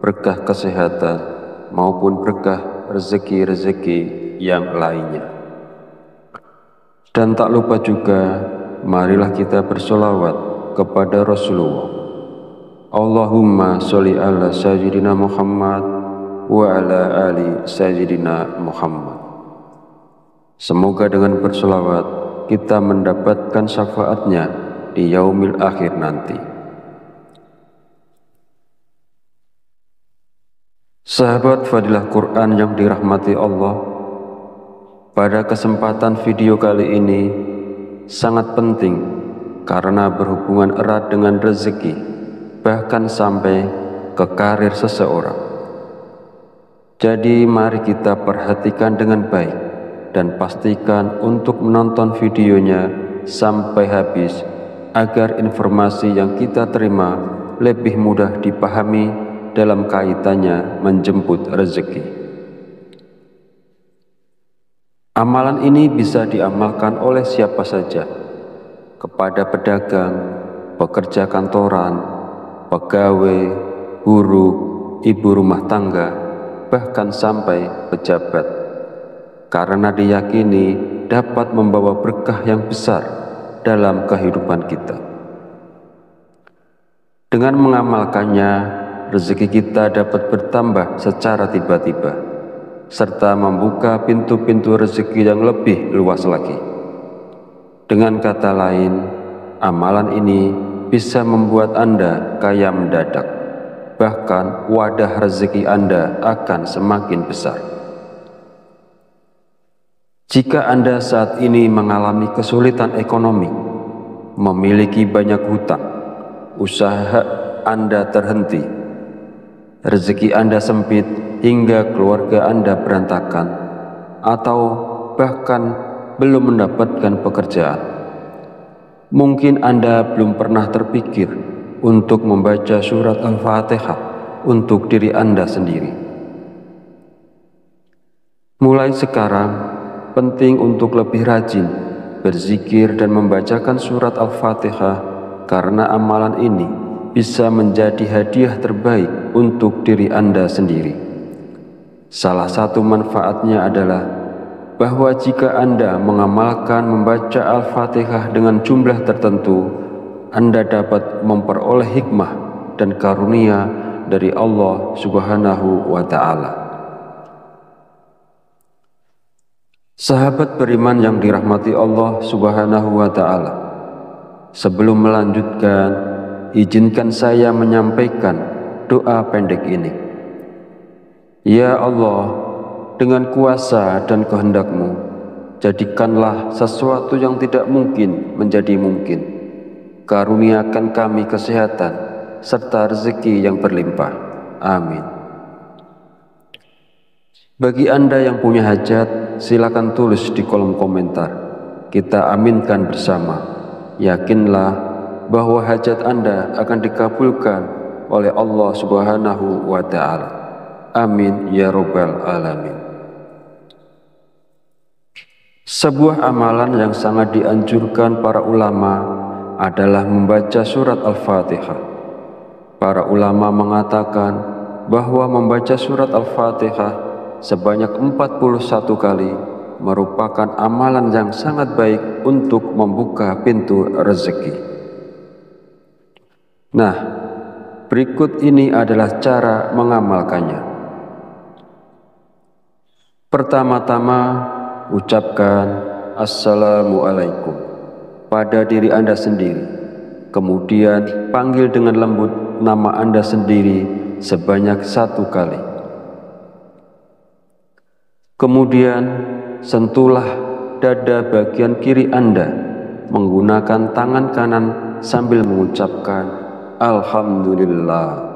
berkah kesehatan, maupun berkah rezeki-rezeki yang lainnya. Dan tak lupa juga, marilah kita bersolawat kepada Rasulullah. Allahumma sholli ala sayyidina Muhammad wa ala ali sayyidina Muhammad. Semoga dengan bersolawat kita mendapatkan syafaatnya di yaumil akhir nanti. Sahabat Fadilah Quran yang dirahmati Allah, pada kesempatan video kali ini sangat penting karena berhubungan erat dengan rezeki, bahkan sampai ke karir seseorang. Jadi mari kita perhatikan dengan baik dan pastikan untuk menonton videonya sampai habis agar informasi yang kita terima lebih mudah dipahami dalam kaitannya menjemput rezeki. Amalan ini bisa diamalkan oleh siapa saja, kepada pedagang, pekerja kantoran, pegawai, buruh, ibu rumah tangga, bahkan sampai pejabat, karena diyakini dapat membawa berkah yang besar dalam kehidupan kita. Dengan mengamalkannya, rezeki kita dapat bertambah secara tiba-tiba, serta membuka pintu-pintu rezeki yang lebih luas lagi. Dengan kata lain, amalan ini bisa membuat Anda kaya mendadak, bahkan wadah rezeki Anda akan semakin besar. Jika Anda saat ini mengalami kesulitan ekonomi, memiliki banyak hutang, usaha Anda terhenti, rezeki Anda sempit hingga keluarga Anda berantakan, atau bahkan belum mendapatkan pekerjaan, mungkin Anda belum pernah terpikir untuk membaca surat Al-Fatihah untuk diri Anda sendiri. Mulai sekarang, penting untuk lebih rajin berzikir dan membacakan surat Al-Fatihah, karena amalan ini bisa menjadi hadiah terbaik untuk diri Anda sendiri. Salah satu manfaatnya adalah bahwa jika Anda mengamalkan membaca Al-Fatihah dengan jumlah tertentu, Anda dapat memperoleh hikmah dan karunia dari Allah Subhanahu wa Ta'ala. Sahabat beriman yang dirahmati Allah Subhanahu wa Ta'ala, sebelum melanjutkan, izinkan saya menyampaikan doa pendek ini. Ya Allah, dengan kuasa dan kehendak-Mu, jadikanlah sesuatu yang tidak mungkin menjadi mungkin. Karuniakan kami kesehatan serta rezeki yang berlimpah. Amin. Bagi Anda yang punya hajat, silakan tulis di kolom komentar. Kita aminkan bersama. Yakinlah bahwa hajat Anda akan dikabulkan oleh Allah Subhanahu wa Ta'ala. Amin ya Rabbal Alamin. Sebuah amalan yang sangat dianjurkan para ulama adalah membaca surat Al-Fatihah. Para ulama mengatakan bahwa membaca surat Al-Fatihah sebanyak 41 kali merupakan amalan yang sangat baik untuk membuka pintu rezeki. Nah, berikut ini adalah cara mengamalkannya. Pertama-tama, ucapkan Assalamualaikum pada diri Anda sendiri. Kemudian panggil dengan lembut nama Anda sendiri sebanyak 1 kali. Kemudian sentuhlah dada bagian kiri Anda menggunakan tangan kanan sambil mengucapkan Alhamdulillah.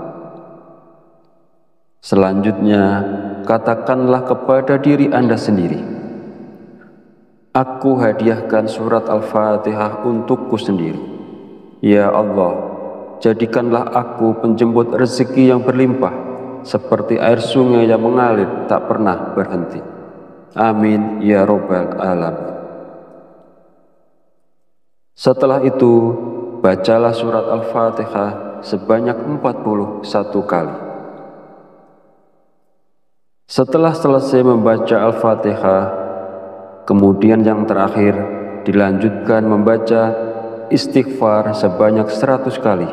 Selanjutnya, katakanlah kepada diri Anda sendiri, aku hadiahkan surat Al-Fatihah untukku sendiri. Ya Allah, jadikanlah aku penjemput rezeki yang berlimpah, seperti air sungai yang mengalir tak pernah berhenti. Amin ya Rabbal Alamin. Setelah itu, bacalah surat Al-Fatihah sebanyak 41 kali. Setelah selesai membaca Al-Fatihah, kemudian yang terakhir dilanjutkan membaca istighfar sebanyak 100 kali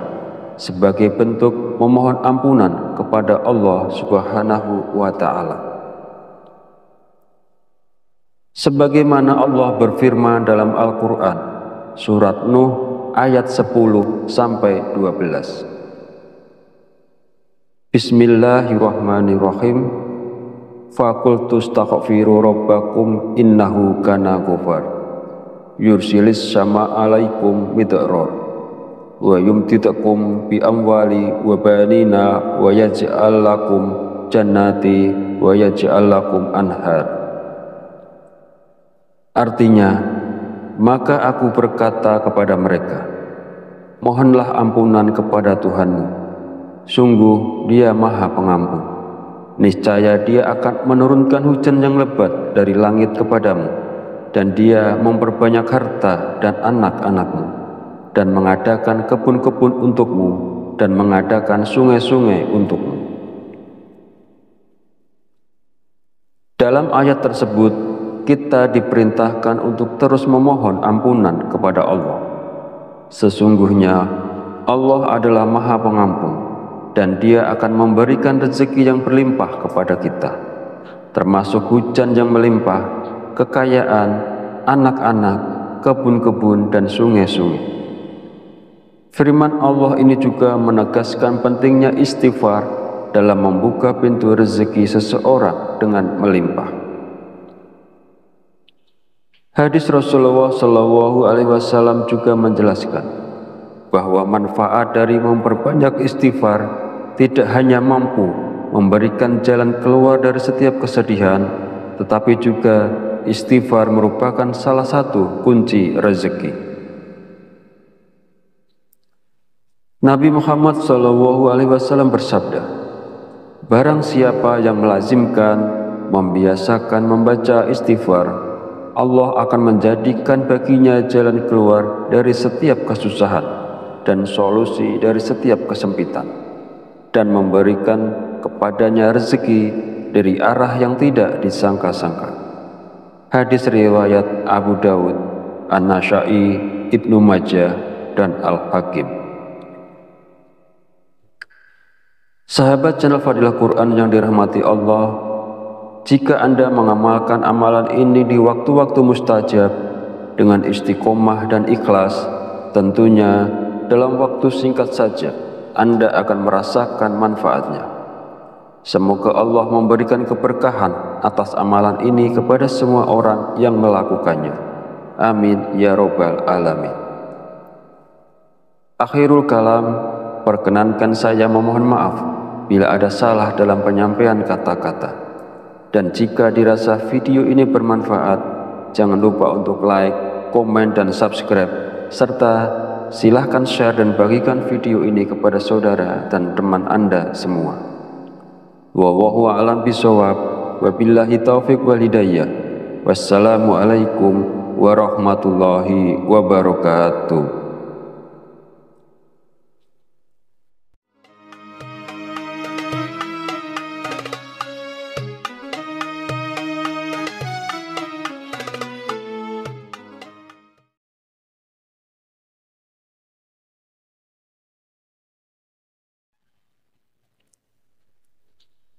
sebagai bentuk memohon ampunan kepada Allah Subhanahu wa Ta'ala. Sebagaimana Allah berfirman dalam Al-Quran, surat Nuh ayat 10-12. Bismillahirrahmanirrahim. Faqultu astaghfiru rabbakum innahu kana ghafar. Yursilis sama alaikum midrar wa yumtidakum bi amwali wa banina wa yaj'al lakum jannati wa yaj'al lakum anhar. Artinya, maka aku berkata kepada mereka, mohonlah ampunan kepada Tuhanmu, sungguh Dia Maha Pengampun. Niscaya Dia akan menurunkan hujan yang lebat dari langit kepadamu, dan Dia memperbanyak harta dan anak-anakmu, dan mengadakan kebun-kebun untukmu, dan mengadakan sungai-sungai untukmu. Dalam ayat tersebut, kita diperintahkan untuk terus memohon ampunan kepada Allah. Sesungguhnya Allah adalah Maha Pengampun, dan Dia akan memberikan rezeki yang berlimpah kepada kita, termasuk hujan yang melimpah, kekayaan, anak-anak, kebun-kebun, dan sungai-sungai. Firman Allah ini juga menegaskan pentingnya istighfar dalam membuka pintu rezeki seseorang dengan melimpah. Hadis Rasulullah SAW juga menjelaskan bahwa manfaat dari memperbanyak istighfar tidak hanya mampu memberikan jalan keluar dari setiap kesedihan, tetapi juga istighfar merupakan salah satu kunci rezeki. Nabi Muhammad SAW bersabda, barang siapa yang melazimkan, membiasakan membaca istighfar, Allah akan menjadikan baginya jalan keluar dari setiap kesusahan dan solusi dari setiap kesempitan, dan memberikan kepadanya rezeki dari arah yang tidak disangka-sangka. Hadis riwayat Abu Dawud, An-Nasa'i, Ibnu Majah, dan Al-Hakim. Sahabat channel Fadilah Quran yang dirahmati Allah, jika Anda mengamalkan amalan ini di waktu-waktu mustajab dengan istiqomah dan ikhlas, tentunya dalam waktu singkat saja Anda akan merasakan manfaatnya. Semoga Allah memberikan keberkahan atas amalan ini kepada semua orang yang melakukannya. Amin ya robbal alamin. Akhirul kalam, perkenankan saya memohon maaf bila ada salah dalam penyampaian kata-kata. Dan jika dirasa video ini bermanfaat, jangan lupa untuk like, komen, dan subscribe, serta silahkan share dan bagikan video ini kepada saudara dan teman Anda semua. Wallahu a'lam bishawab, wabillahi taufiq wal hidayah. Wassalamualaikum warahmatullahi wabarakatuh.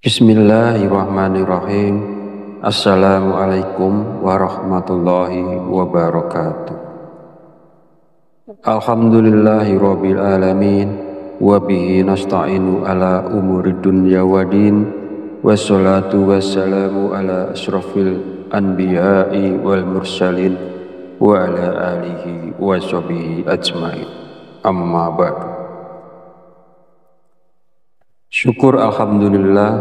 Bismillahirrahmanirrahim. Assalamualaikum warahmatullahi wabarakatuh. Alhamdulillahirabbil alamin, wa bihi nasta'inu ala umuri dunya waddin, wassalatu wassalamu ala asyrafil anbiya'i wal mursalin wa ala alihi wa sahbihi ajmain. Amma ba'du. Syukur alhamdulillah,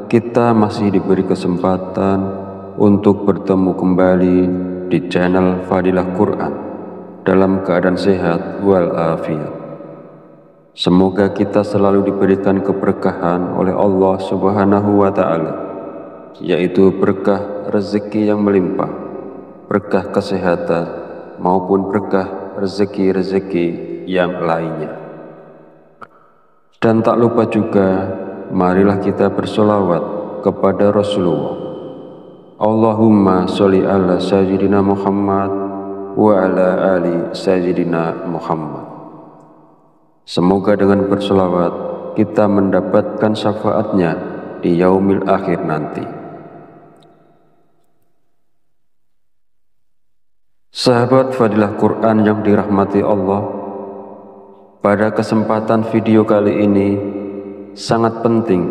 kita masih diberi kesempatan untuk bertemu kembali di channel Fadilah Quran dalam keadaan sehat walafiat. Semoga kita selalu diberikan keberkahan oleh Allah Subhanahu wa Ta'ala, yaitu berkah rezeki yang melimpah, berkah kesehatan, maupun berkah rezeki-rezeki yang lainnya. Dan tak lupa juga, marilah kita bersolawat kepada Rasulullah. Allahumma sholli ala sayyidina Muhammad wa ala ali sayyidina Muhammad. Semoga dengan bersolawat kita mendapatkan syafaatnya di yaumil akhir nanti. Sahabat Fadilah Quran yang dirahmati Allah, pada kesempatan video kali ini sangat penting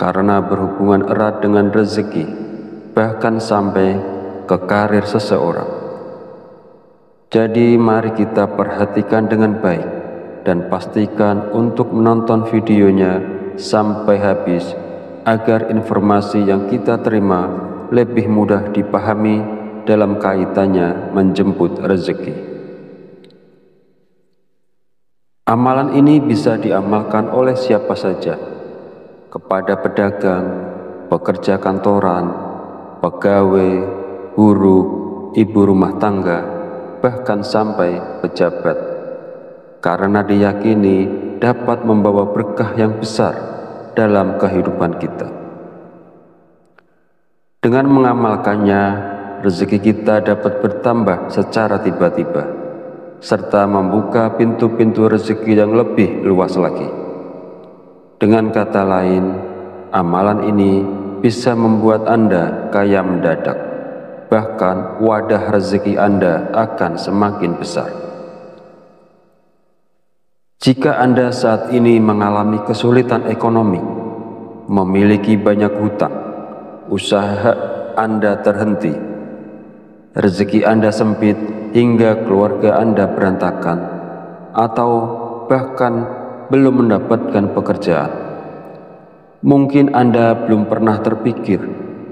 karena berhubungan erat dengan rezeki, bahkan sampai ke karir seseorang. Jadi mari kita perhatikan dengan baik dan pastikan untuk menonton videonya sampai habis agar informasi yang kita terima lebih mudah dipahami dalam kaitannya menjemput rezeki. Amalan ini bisa diamalkan oleh siapa saja, kepada pedagang, pekerja kantoran, pegawai, buruh, ibu rumah tangga, bahkan sampai pejabat, karena diyakini dapat membawa berkah yang besar dalam kehidupan kita. Dengan mengamalkannya, rezeki kita dapat bertambah secara tiba-tiba, serta membuka pintu-pintu rezeki yang lebih luas lagi. Dengan kata lain, amalan ini bisa membuat Anda kaya mendadak, bahkan wadah rezeki Anda akan semakin besar. Jika Anda saat ini mengalami kesulitan ekonomi, memiliki banyak hutang, usaha Anda terhenti, rezeki Anda sempit hingga keluarga Anda berantakan, atau bahkan belum mendapatkan pekerjaan, mungkin Anda belum pernah terpikir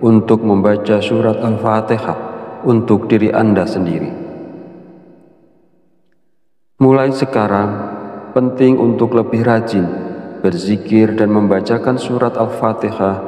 untuk membaca surat Al-Fatihah untuk diri Anda sendiri. Mulai sekarang, penting untuk lebih rajin berzikir dan membacakan surat Al-Fatihah